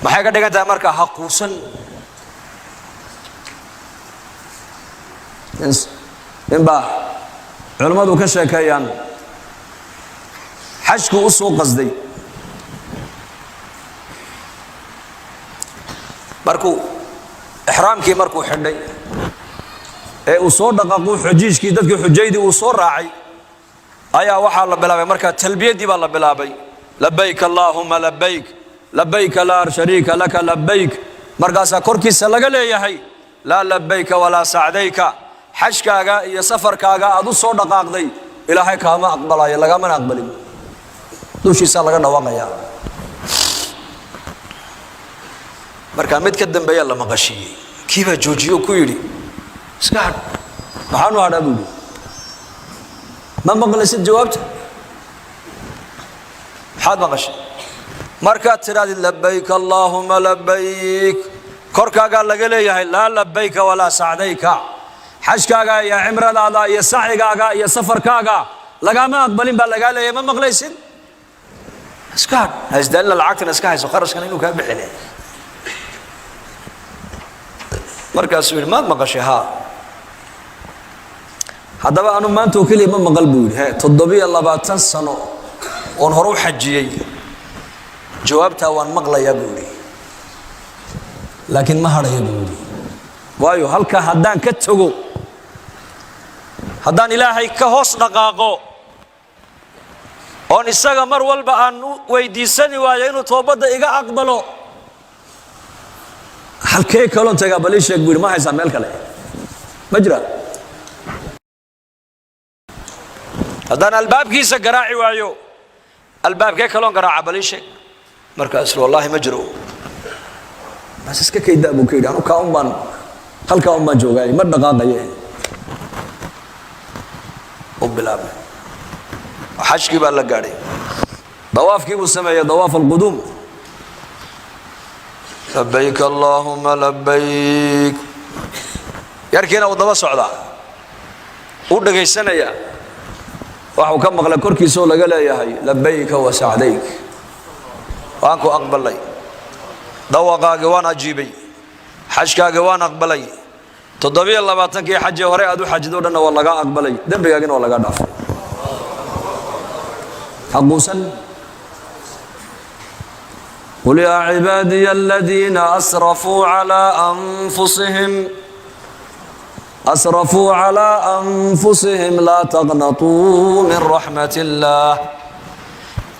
ما حيقا دقا تامركا حقوسا إنبا علماء كشاكيان حشكو أسو قصدي مركو إحرامكي مركو حدي وصور دقاقو حجيجكي دادكي حجيدي وصور راعي أيا وحا الله بلابي مركا تلبية دي بالله بلابي لبيك اللهم لبيك لبيك لا شريك لك لبيك مركا ساكوركي سلقا ليهي لا لبيك ولا سعديك حشكاغا يا سفركاغا ادو سو دقاقدي الهي كاما اقبلاي لغا من اقبلين دوشيسا لغا dhawaaqaya marka mid ka dambeeya la maqashiyay kiiba joojiyo ku yiri iska had waxaanu hadhabu ma maqlaysid jawaabta had maqashay marka tiraadi labbayk allahumma labbayk korkaaga laga leeyahay la labbayk wala sa'dayka xajkaaga iyo cimradaada iyo sacigaaga iyo safarkaaga lagama aqbalin baa lagaa leeyahay ma maqlaysid iskaad hasdalna lacagtana iska hayso qarashkan inuu ka bixinay markaas uu ma maqashay ha haddaba aanu maanta kaliya ma maqal buu yahay 720 sano oon hore u xajiyay jawaabta waan maqlayaa buu yahay laakiin ma harayo buu yahay waayo halka haddaan ka tago haddaan ilaahay ka hoos dhaqaaqo oon isaga mar walba aan weydiisani waayo inuu toobadda iga aqbalo halkee kaloo tagaa bal ii sheeg buu ma haysaa meel kale ma jira haddaan albaabkiisa garaaci waayo albaabkee kaloon garaaca bal ii sheeg markaas wallaahi ma jiro bas iska kaydaa buu ka yidhi anu kaa un baan halkaa un baan joogaay ma dhaqaaqaye u bilaabay xajkii baa la gaadhay dawaafkii buu sameeyey dawaaf alquduum labbayk allaahumma labbayk yarkiina uu daba socdaa uu dhagaysanayaa waxuu ka maqlay korkiisoo laga leeyahay labbayka wa sacdayk waan ku aqbalay dawaqaagii waan ajiibay xajkaagii waan aqbalay 720kii xajee hore aad u xajido dhanna waa laga aqbalay dembigaagina waa laga dhaafay حقوسا قل يا عبادي الذين أسرفوا على أنفسهم لا تقنطوا من رحمة الله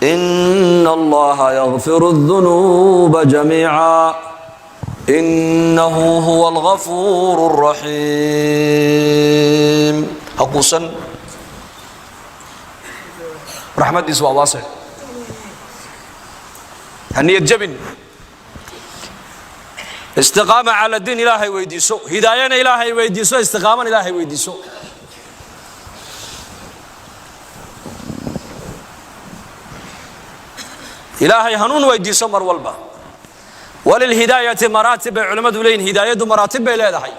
إن الله يغفر الذنوب جميعا إنه هو الغفور الرحيم حقوسا رحمة إسوا واسع هنية جبن استقامة على الدين إلهي ويديسو هداية إلهي ويديسو استقامة إلهي ويديسو إلهي هنون ويديسو مر والبا وللهداية مراتب علماء دولين هداية مراتب إلى هاي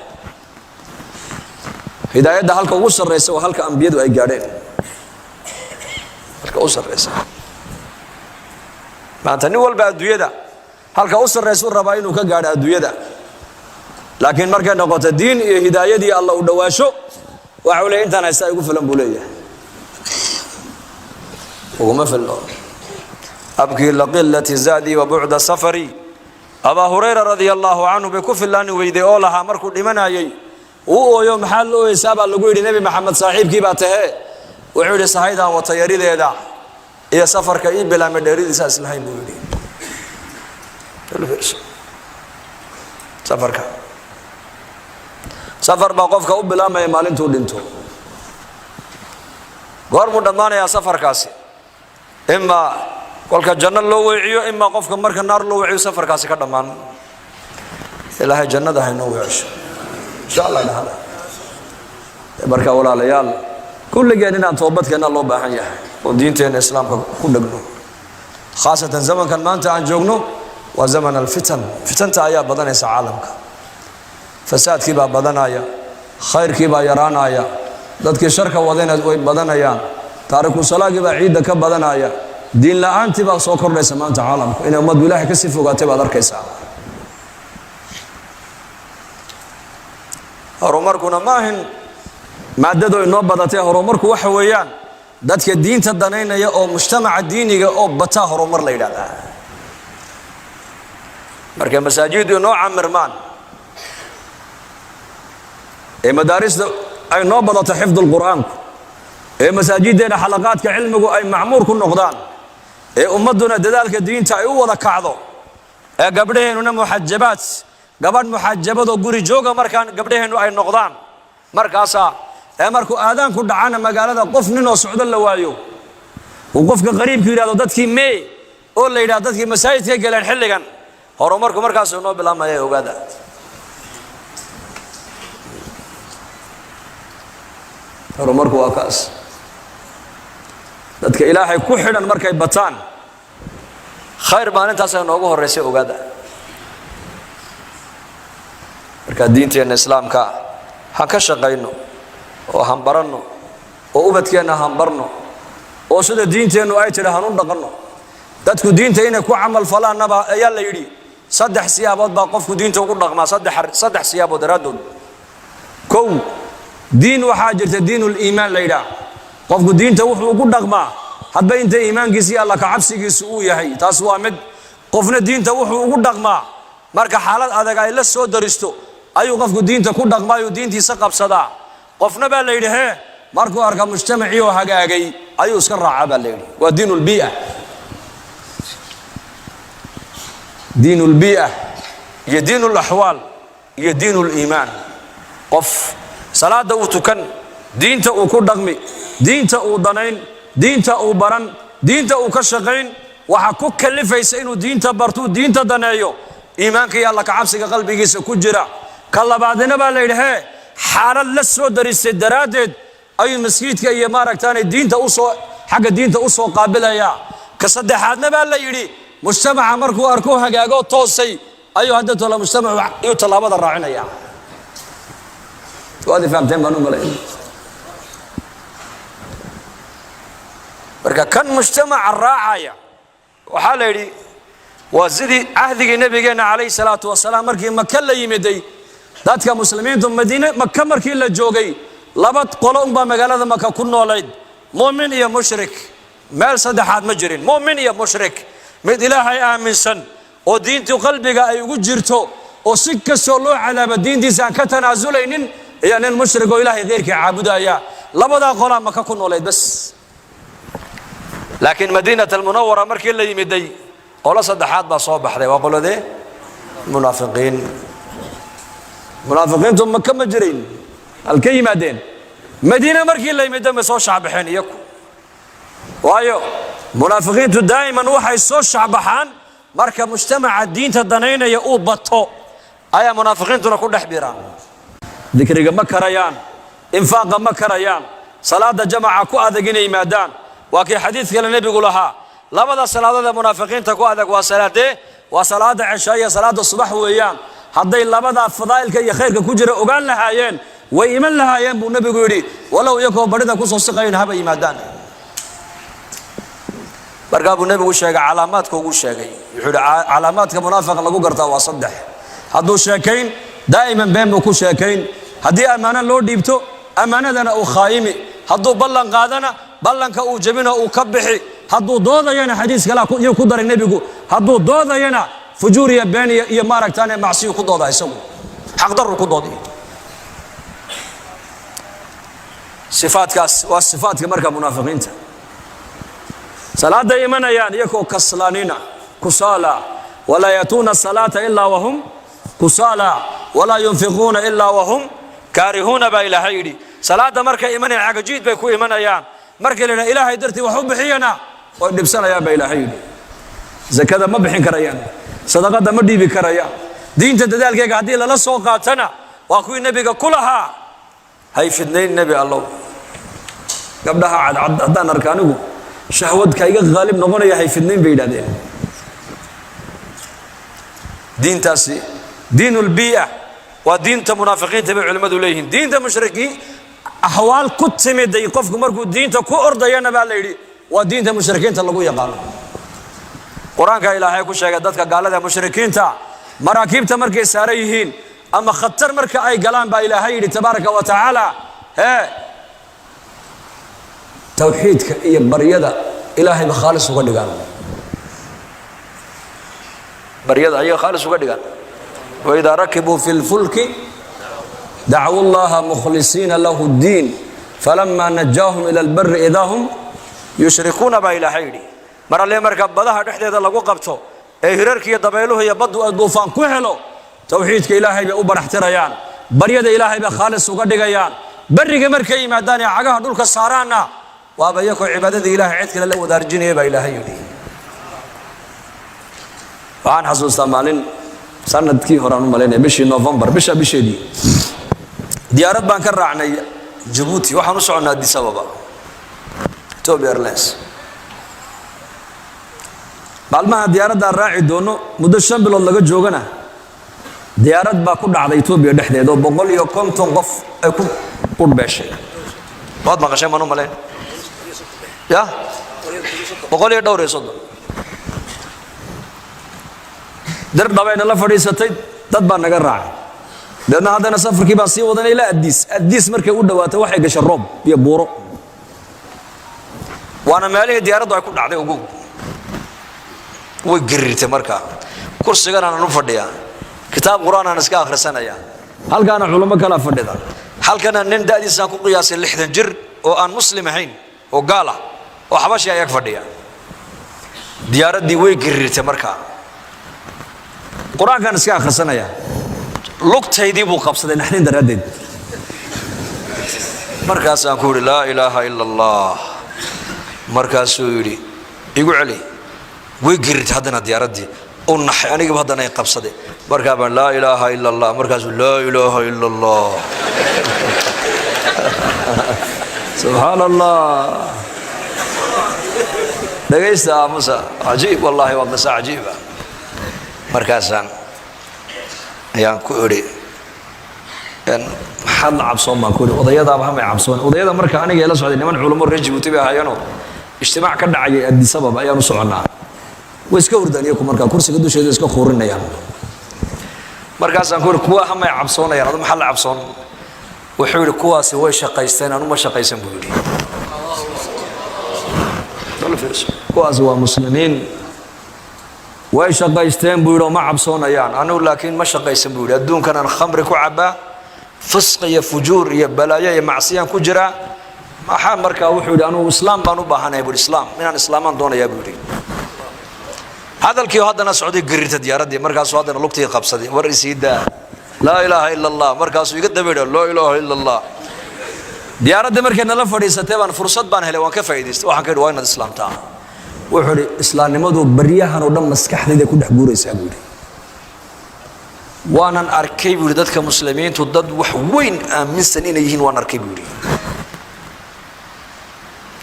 هداية ده هلك وصل رئيس وهلك أنبياء وأي جارين halka u sareysa maanta nin walba adduunyada halka u sareysa uu rabaa inuu ka gaadho adduunyada laakiin markay noqoto diin iyo hidaayadii Allah u dhawaasho waxa uu leeyahay intaan haysta igu filan buu leeyahay وما في الله أبكي لقلة زادي وبعد سفري أبا هريرة رضي الله عنه بكف الله ويدي أولها مركو لمن هاي ويوم حلو يسابع لقول النبي محمد صاحب كي باته وعود صحيدا وطياري ذا يا سفر كئيب بلا مدري أساس الحين بيقولي سفر كا سفر باقف كأب بلا ما يمالين تودينتو غير مدمان يا سفر كاسي إما قولك الجنة لو وعيو إما قفك مرك النار لو وعيو سفر كاسي كدمان إلهي جنة ده نو وعيش إن شاء الله هذا بركة ولا ليال كل جاننا توبتك أن الله بحياه ودينتين الإسلام كل جنو خاصة زمن كان ما أنت عن جوجنو وزمن الفتن فتن تايا بدن يسع عالمك فساد كيبا بدن آيا خير كيبا يران آيا ضدك شركة وذين بدن آيا تاركوا صلاة كيبا عيد كب بدن آيا دين لا أنت بقى سكر ليس ما أنت عالمك إن أمد بالله كسف وقاتب هذا كيسا هرمركنا ماهن معددوا إنه بدته هرمرك وحويان ضدك الدين تدنين يا أو مجتمع الديني أو بتاه هرمر ليلا مركز مساجد نوع مرمان مدارس أي نوبضة حفظ القرآن مساجدنا حلقات كعلمك أي معمور كل نقدان أمدنا دلالك الدين تأيو ولا كعضو قبلهن هنا محجبات قبل محجبات وقري جوجا مركان قبلهن أي نقدان مركاسا مركو آذان كل عنا مقالة قف نو سعود اللوايو وقف قريب كيرا ضدك مي ولا إذا ضدك مساجد كجلان حلقان هرمركم مركز نو بلا ما يوجد هرمركم أكاس ذاتك إلهي كحنا مركز بطان خير ما أنت أصلا نوجه الرئيس يوجد مركز دين تين الإسلام كا ha ka shaqayno oo han baranno oo ubadkeena han barno oo sida diinteenu ay tiraahdo han u dhaqanno dadku diinta inay ku amal falaanaba ayaa la yiri saddex siyaabood baa qofku diinta ugu dhaqmaa saddex siyaabood raadood kow diin waxa jirta diinul iimaan la yiraahdo qofku diinta wuxuu ugu dhaqmaa hadba inta iimaankiisa Allah ka cabsigiisa uu yahay taas waa mid qofna diinta wuxuu ugu dhaqmaa marka xaalad adag ay la soo daristo ayuu qofku diinta ku dhaqmaayo diintiisa qabsadaa qofna baa la yiraahdaa markuu arka mujtamaci oo hagaagay ayuu iska raacaa baa la yiraahdaa waa diinul bii'a diinul bii'a iyo diinul ahwaal iyo diinul iimaan qof salaada uu tukan diinta uu ku dhaqmi diinta uu danayn diinta uu baran diinta uu ka shaqayn waxa ku kalifaysa inuu diinta barto diinta daneeyo iimaanka iyo Allah ka cabsiga qalbigiisa ku jira ka labaadna baa la yiraahdaa xaalad la soo darisay daraadeed ay masjidka iyo maaragtaanay diinta u soo xagga diinta u soo qaabilaya ka saddexaadna baa la yiri mujtamaca markuu arko hagaago toosay ayuu hadda tolo mujtamacu iyo talaabada raacinaya waadi fahamteen baan u maleeyay marka kan mujtamaca raacaya waxa la yiri waa sidii ahdiga nabigeena kaleey salaatu wasalaam markii Makka la yimiday dadka muslimiintu Madiina Makka markii la joogay laba qolo umba magaalada Makka ku noolayd mu'min iyo mushrik meel saddexaad ma jirin mu'min iyo mushrik mid ilaahay aaminsan oo diintu qalbiga ay ugu jirto oo si kastoo loo calaaba diintiisa aan ka tanaazulaynin iyo nin mushrik oo ilaahay qeyrka caabudaya labada qolo Makka ku noolayd bas laakiin Madiinatul Munawwara markii la yimiday qolo saddexaad baa soo baxday waa qoladee munaafiqiintu Makka ma jireen halkay yimaadeen Madiina markii la yimiday ma soo shacbaxeen iyagu waayo munaafiqiintu daayiman waxay soo shacbaxaan marka mujtamaca diinta danaynaya uu bato ayaa munaafiqiintuna ku dhex biraan dikriga ma karayaan infaaqa ma karayaan salaada jamaaca ku adag inay yimaadaan waa kii xadiiska nabigu lahaa labada salaadada munaafiqiinta ku adag waa salaada cisha iyo salaada subax weeyaan hadday labada fadaa'ilka iyo khayrka ku jira ogaan lahaayeen way iman lahaayeen buu nabigu yiri walaw yakoo barida ku soo siqayn haba yimaadaan marka buu nabigu sheegay calaamaadka ugu sheegay wuxuu calaamaadka munaafiq lagu gartaa waa saddex hadduu sheekayn daa'iman been buu ku sheekayn haddii amaana loo dhiibto amaanadana uu khaayimi hadduu ballan qaadana ballanka uu jabino uu ka bixi hadduu doodayana xadiis kala ku daray nabigu hadduu doodayana fujuriya been iyo maaragtaan macsiyo ku dooda isagu xaq daru ku doodi sifaadkaas waa sifaadka marka munaafiqiinta salaada imanayaan iyagoo kaslaanina kusala wala yatuna salata illa wahum kusala wala yunfiquna illa wahum karihuna ba ilaahay yiri salaada marka imanayaan cagajiid bay ku imanayaan marka leena ilaahay dartii wax u bixiyana oo dhibsanayaan ba ilaahay yiri zakada ma bixin karayaan sadaqada ma dhiibi karayaan diinta dadaalkeega hadii la soo qaatana waa kuwii nabiga kulaha hay fidnayn nabi allah gabdhaha cadaan arkaanigu shahwad kayga qaalib noqonaya hay fidnayn bay yiraahdeen diintaasi diinul bii'a waa diinta munaafiqiinta bay culimadu leeyihiin diinta mushrikiin ahwaal ku timiday qofku markuu diinta ku ordayana baa la yiri waa diinta mushrikiinta lagu yaqaan quraanka ilaahay ku sheegay dadka gaalada mushrikiinta maraakiibta markay saaran yihiin ama khatar marka ay galaan baa ilaahay yiri tabaaraka wa taala tawxiidka iyo baryada ilaahay ba khaalis uga dhigaan baryada ay khaalis uga dhigaan wa idha rakibu fil fulki دعوا الله مخلصين له الدين فلما نجاهم الى البر اذا هم يشركون با الهي mar alle marka badaha dhexdeeda lagu qabto ee hirarkiyo dabeeluhu iyo badu duufaan ku helo tawxiidka ilaahay bay u baraxtirayaan baryada ilaahay bay khaalis uga dhigayaan bariga markay yimaadaan ee cagaha dhulka saaraana waaba iyagoo cibaadada ilaahay cid kale la wadaarjinaya ba ilaahay yiri waan xasuustaa maalin sanadkii hore aan maleynay bishii November bisheedii diyaarad baan ka raacnay Djibouti waxaan u soconaa Addis Ababa Ethiopia Airlines maalmaha diyaaradda raaci doono muddo 5 bilood laga joogana diyaarad baa ku dhacday Itoobiya dhexdeeda oo 150 qof ay ku qurbeeshay waad maqashay manu maleen ya 130 dar dhabayna la fadhiisatay dad baa naga raacay dadna hadana safarkii baa sii wadanay ilaa Addis markay u dhawaatay waxay gashay roob iyo buuro waana meelihii diyaaraddu ay ku dhacday ugu way garirtay markaa kursigan aan u fadhiyaa kitaab quraan aan iska akhrisanaya halkaana culimo kala fadhida halkana nin daadiisa ku qiyaasay 60 jir oo aan muslim ahayn oo gaal ah oo xabashi ayag fadhiya diyaaradii way garirtay markaa quraankan iska akhrisanaya lugtaydii buu qabsaday naxdin daradeed markaas aan ku yiri laa ilaaha illa allah markaas uu yiri igu celi way garirtay hadana diyaaradii oo naxay aniga hadana ay qabsaday markaa baan laa ilaaha illa allah markaas laa ilaaha illa allah subhanallah dhageysta musa ajiib wallahi waa qisa ajiiba markaasaan ayaan ku iri maxaad la cabsoon baan ku iri odayadaaba hamay cabsoon odayada marka aniga ila socday niman culimo reer Djibouti bay ahaayeen ijtimaac ka dhacay Addis Ababa ayaan u soconaa way iska hurdaniyo marka kursiga dusheeda iska khoorinayaan markaasaan ku iri kuwa hamay cabsoonayaan adoo maxaa la cabsoon wuxuu iri kuwaasi way shaqaysteen anu ma shaqaysan buu iri kuwaasi waa muslimiin way shaqaysteen buu iri ma cabsoonayaan anu laakiin ma shaqaysan buu iri adduunkan aan khamri ku cabaa fisq iyo fujuur iyo balaayo iyo macsiyan ku jira maxaa marka wuxuu iri anu islaam baan u baahanahay buu islaam inaan islaamaan doonayaa buu iri hadalkii hadana socday garirta diyaaradii markaas hadana lugtii qabsaday war isiida laa ilaaha illa allah markaas iga dabeeyo laa ilaaha illa allah diyaaradda markay nala fadhiisatay baan fursad baan helay waan ka faa'iideystay waxaan ka yiri waa inaad islaamtaa wuxuu iri islaamnimadu bariyahan oo dhan maskaxdayda ku dhex guuraysaa buu iri waanan arkay buu iri dadka muslimiintu dad wax weyn aaminsan inay yihiin waan arkay buu iri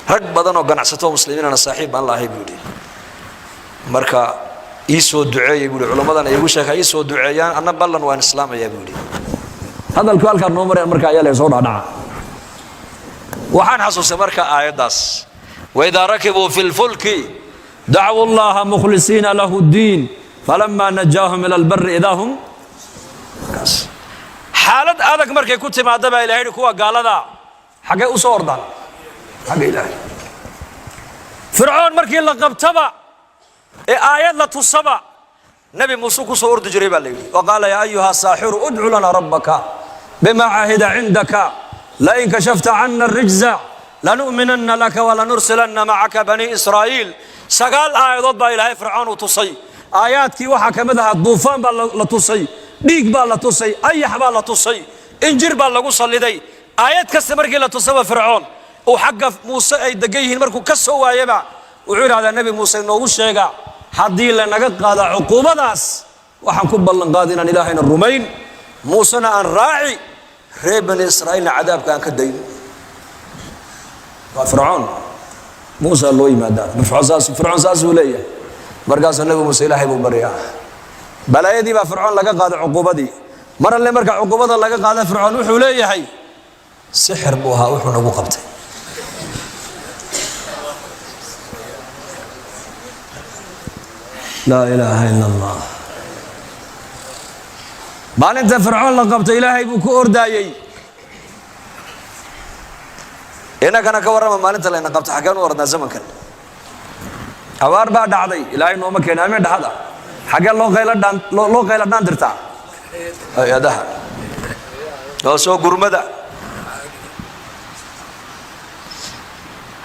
rag badan oo ganacsato muslimiinana saaxiib aan lahayn buu iri marka iisoo duceeyay buu culamadan ay ugu sheegay iisoo duceeyaan anna ballan waan islaamaya buu iri hadalku halka noo maray marka ayaa la soo dhaadhaca waxaan xasuustay marka aayadaas وإذا ركبوا في الفلك دعوا الله مخلصين له الدين فلما نجاهم إلى البر إذا هم حالة هذاك مركي كنت ما دبا إلهي كوا قال هذا حاجة أصور ده حاجة إلهي فرعون مركي لقب تبع آيات لا تصبع نبي موسى صور تجربة لي وقال يا أيها الساحر ادع لنا ربك بما عهد عندك لئن كشفت عنا الرجز لنؤمنن لك ولنرسلن معك بني إسرائيل سقال آيات با إلهي فرعون وتصي آياتك وحا كمدها الضوفان با لتصي ديك با لتصي أيح با لتصي إنجر با لقصة لدي آيات كستمركي لتصوى فرعون وحق موسى أي دقيه المركو كسوا يبع وعير هذا النبي موسى إنه الشيقة حدي لنا قاد عقوبة ناس وحنكب الله قادنا إلهنا الرومين موسى أن راعي ريب بني إسرائيل عذاب كان كدين فرعون موسى الله يمدار فرعون ساس وليه مرقاس النبي موسى إلهي ببريا بلا يدي با فرعون لقى قاد عقوبة دي مرة اللي مرقع عقوبة لقى قاد فرعون وحو ليه حي سحر بوها وحو نبو قبتي لا إله إلا الله بان انت فرعون لقبت إلهي بكو أردايي إنا كان كورما ما انت لأن قبت حقان وردنا زمن كان أوار بعد عضي إلهي نوما كان أمين هذا حقان لو غيلا دان درتا يا ده لو سو قرمدا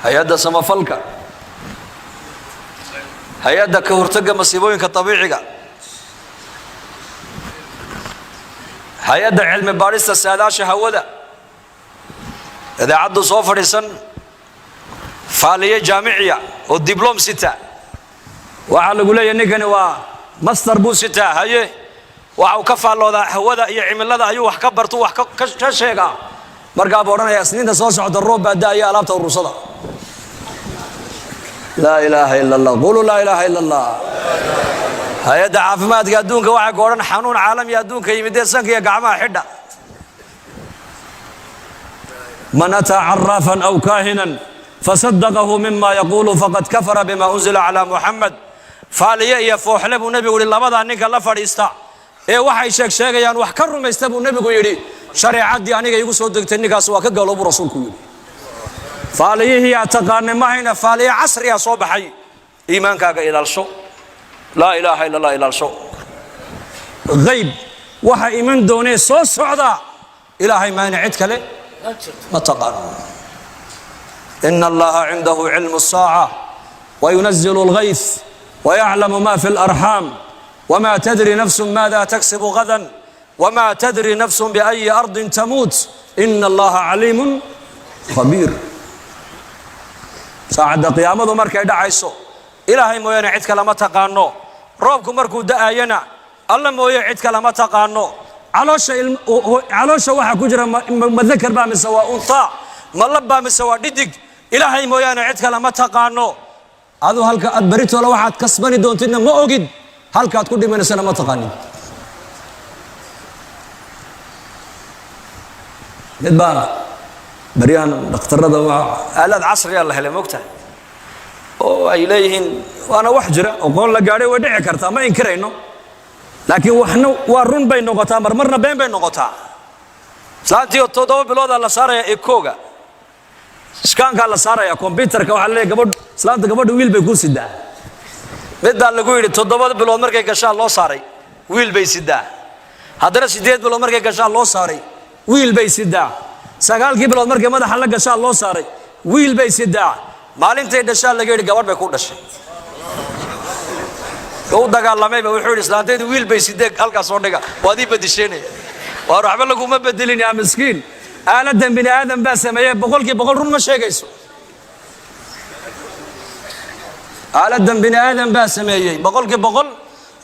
هيا ده سما فلكا هيا كورتقى مصيبوين كطبيعي هيا علم باريستا ساداشة هودا إذا عدوا صوفر سن فعالية جامعية والدبلوم 6 وعلى قولي إنك ماستر بو 6 هاي وعو كفى الله ذا هودا يعمل هذا أيوه كبرتو كشيكا مرقا بورنا يا سنين تصوص عد الروب بعد يا لابتا الرصدا لا إله إلا الله قولوا لا إله إلا الله hay-adda caafimaadka adduunka waxay ku odhan xanuun caalami adduunka yimidee sanka iyo gacmaha xidha. man ataa caraafan aw kaahinan fasadaqahu mima yaquulu faqad kafara bima unzila calaa muxamed. faaliye iyo fooxle buu nebigu yidhi labadaa ninka la fadhiista ee waxay sheegayaan wax ka rumaysta buu nebigu yidhi shareecaddii aniga igu soo degtay ninkaas waa ka gaaloobu rasuulku yidhi. faaliyihii aad taqaanay mahayna faaliye casriya soo baxay. iimaankaaga ilaalsho, laa ilaaha ila allah ilaalsho. hayb waxa iman doonee soo socda ilaahay maayna cid kale ma taqaano. ina allaha cindahu cilmu الsaaca wayunazilu اlghayth wayaclamu ma fi اlarxaam wma tadri nafsu maada taksibu gadan wma tadri nafsu biأyi ardin tamuut ina allaha caliimu khabiir. saacadda qiyaamadu markay dhacayso ilaahay mooyaane cid kale ma taqaano. roobku markuu da'ayana alla mooye cid kale ma taqaano. caloosha waxaa ku jira ma dakar baa mise waa untaa, ma lab baa mise waa dhidig, ilaahay mooyaane cid kale ma taqaano. adu halka aad baritoola waxaad kasbani doontidna ma ogid, halkaad ku dhimanaysana ma taqaanin. mid baa baryahan dhakhtarada aalaad casriya la helay moogtahay oo ay leeyihiin waana wax jira oqoon la gaadhay way dhici kartaa ma inkirayno, laakiin waxna waa run bay noqotaa marmarna been bay noqotaa. islaantii 7 bilooda la saaraya ekooga iskaankaa la saaraya kombyutarka waxaa leeyahay gabadh islaanta gabadha wiil bay ku sidaa. mid baa lagu yidhi 7 bilood markay gashaan loo saaray wiil bay sidaa. haddana 8 bilood markay gashaan loo saaray wiil bay sidaa. 9 bilood markay madaxa la gashaan loo saaray wiil bay sidaa. maalintay dhashaan laga yidhi gabadh bay ku dhashay. u dagaalamayba wuxuu yidhi islaantaydu wiil bay sidee halkaas soo dhiga waad ii badisheynaya. waar waxba laguma bedelin yaa miskiin. aaladan bini aadam baa sameeyey 100% run ma sheegayso. aaladan bini aadam baa sameeyey 100%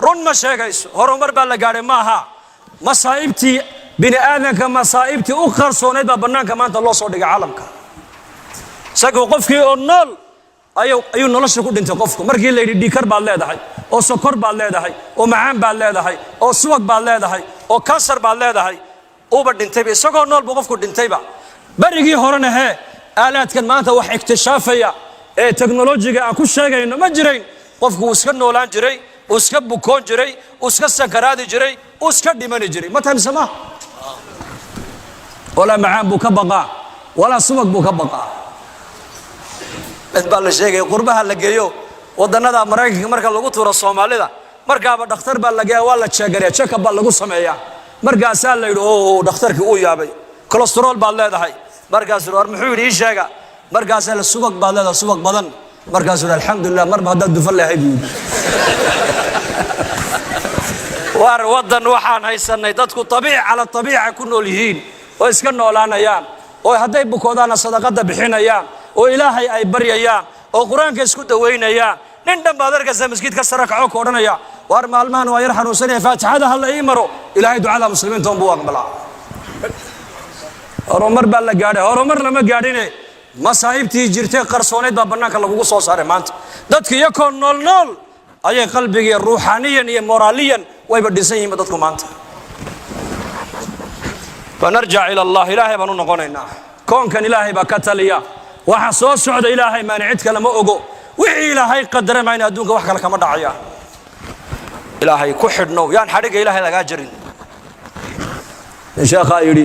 run ma sheegayso. horumar baa la gaadhay maaha. masaa'ibtii bini aadamka masaa'ibtii u qarsoonayd baa bannaanka maanta loo soo dhigay caalamka. isagoo qofkii oo nool ayuu nolosha ku dhintay qofku. markii la yidhi dhiikar baad leedahay oo sokor baad leedahay oo macaan baad leedahay oo subag baad leedahay oo kansar baad leedahay uuba dhintayba. isagoo nool buu qofku dhintayba. berigii horena hee aalaadkan maanta wax iktishaafaya ee teknolojiga aan ku sheegayno ma jirayn. qofku uu iska noolaan jiray, uu iska bukoon jiray, uu iska sakaraadi jiray, uu iska dhimani jiray. ma tahay mise maaha? walaa macaan buu ka baqaa walaa subag buu ka baqaa. mid baa la sheegay qurbaha la geeyo wadannada Maraykanka marka lagu tuuro Soomaalida markaaba dhakhtar baa la geeyaa waa la check-gareeyaa check-up baa lagu sameeyaa. markaasaa la yidhi oo dhakhtarkii uu yaabay cholesterol baad leedahay. markaasuu war muxuu yidhi ii sheega. markaasaa la subag baad leedahay subag badan. markaasuu yidhi alxamdulillah marba haddaad dufan lahayd buu yidhi. waar waddan waxaan haysanay dadku tabiic cala tabiica ku nool yihiin oo iska noolaanayaan oo hadday bukoodaana sadaqada bixinayaan oo ilaahay ay baryayaan oo quraanka isku daweynayaan. nin dhan baad arkaysaa masjidka sare kaco ku odhanaya waar maalmahan waa yar xanuunsanaya faatixada hal ii maro ilaahay ducada muslimiinta buu aqbalaa. horumar baa la gaadhay. horumar lama gaadhine masaa'ibtii jirtay qarsooneyd baa bannaanka lagugu soo saaray maanta. dadka iyakoo nool nool ayay qalbiga ruuxaaniyan iyo moraaliyan wayba dhisan yihiin dadku maanta. fanarjac ila allah ilaahay baan u noqonaynaa. koonkan ilaahay baa ka taliya. waxa soo socda ilaahay maana cid kale ma ogo. wixii ilaahay qadaray ma in adduunka wax kale kama dhacaya. ilaahay ku xidhnow yaan xadhiga ilaahay laga jarin. sheekha yidhi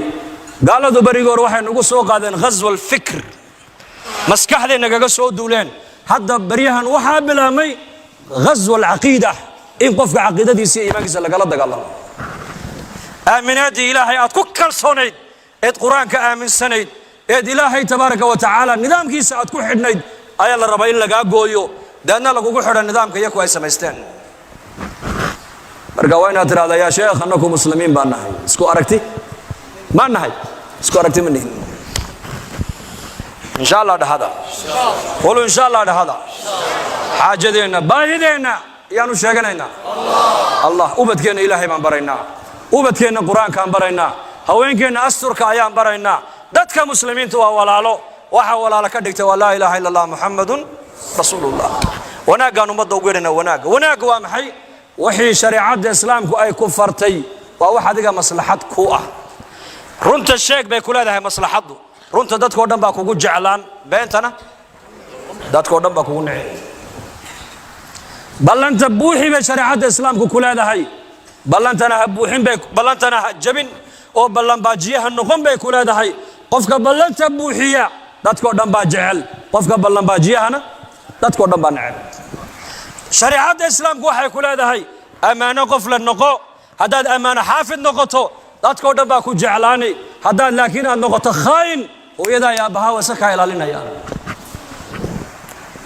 gaaladu barigoor waxay nagu soo qaadeen ghazwal fikr. maskaxdeena kaga soo duuleen. hadda baryahan waxaa bilaamay ghazwal aqiida in qofka aqeedadiisa iyo iimaankiisa lagala dagaalamo. aaminaadii ilaahay aad ku kalsoonayd eed quraanka aaminsanayd eed ilaahay tabaaraka wa tacaala nidaamkiisa aad ku xidhnayd ayaa la rabaa in lagaa gooyo daadna lagugu xidho nidaamka iyaku ay samaysteen. marka waa inaad tiraahdaa yaa sheekh annaku muslimiin baan nahay. isku aragti ma nahay? isku aragti ma nihin. insha allah dhahada qulu insha allah dhahada xaajadeena baahideenna yaanu sheeganaynaa. allah ubadkeena ilaahay baan baraynaa. ubadkeena quraankaan baraynaa. haweenkeena asturka ayaan baraynaa. dadka muslimiintu waa walaalo. waxa walaalo ka dhigtay waa laa ilaaha illa allah muhammadun rasuulullah. wanaagaan ummadda ugu yeedhana wanaaga waa maxay? wixii shariicada islaamku ay ku fartay waa wax adiga maslaxad ku ah runta sheeg bay ku leedahay maslaxadu runta dadkoo dhan baa kugu jeclaan beentana dadkoo dhan baa kugu nicay ballanta buuxi bay shariicada islaamku ku leedahay ballantana ha buuxin bay ballantana ha jabin oo ballan baajiyaha noqon bay ku leedahay qofka ballanta buuxiya dadkoo dhan baa jecel qofka ballan baajiyahana dadkoo dhan baa neceb shariicada islaamku waxay ku leedahay amaano qof la noqo haddaad amaano xaafid noqoto dadkoo dhan baa ku jeclaanay haddaad laakiin aad noqoto khaayin hooyadaa iyo aabbahaa wasa kaa ilaalinayaan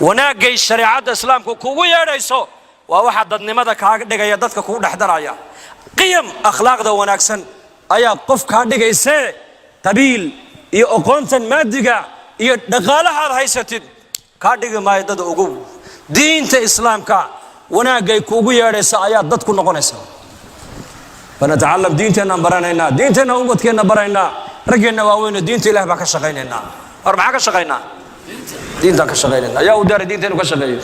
wanaagay shariicada islaamku kugu yeedhayso waa waxa dadnimada kaaga dhigaya dadka kugu dhexdaraya qiyam akhlaaqda wanaagsan ayaa qof kaa dhigaysee qabiil iyo aqoontan maadiga iyo dhaqaalaha aad haysatid kaa dhigi maayo dad ogow diinta islaamka wanaagay kugu yeedhaysa ayaa dad ku noqonaysa fanatacalam diinteenaan baranaynaa diinteenna umadkeenna baraynaa raggeenna waaweyne diinta ilaah baan ka shaqaynaynaa war maxaa ka shaqaynaa diintaan ka shaqaynaynaa ayaa u daaray diinteenu ka shaqeeyo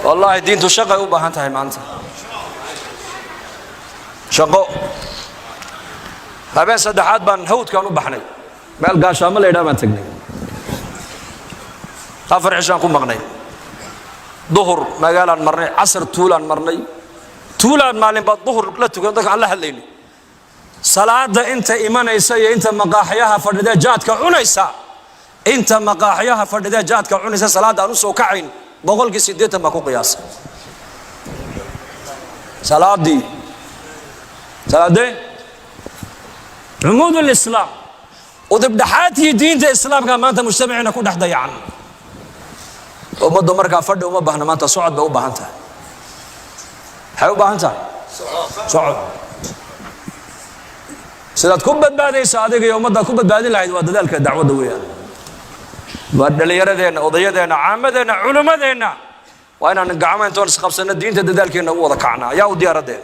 wallaahi diintu shaqay u baahan tahay maanta shaqo habeen saddexaad baan hawdkaan u baxnay meel gaashaamo la yidhaha baan tagnay 4 cishaan ku maqnay duhur magaalaan marnay casar tuulaan marnay tuulaan maalin baad duhur la tukan dadka aan la hadlayno salaada inta imanaysa iyo inta maqaaxiyaha fadhida jaadka cunaysa inta maqaaxiyaha fadhida jaadka cunaysa salaada aan u soo kacayn 80% baa ku qiyaasay salaadii عمود الإسلام ودبدحاتي دين الإسلام كان ما أنت مجتمعنا كل حدا يعني وما دمر كان فرد وما بهنا ما أنت صعد بقى بهنتا حيو بهنتا صعد سيدات كبد بعدين صادق يوم ما كبد بعدين لا يدود ذلك دعوة دوية بدل يردنا وضيدنا عامدنا علماءنا وأنا نقعمين تونس 5 سنة دين تدلك إنه هو ذكرنا يا ودي أردين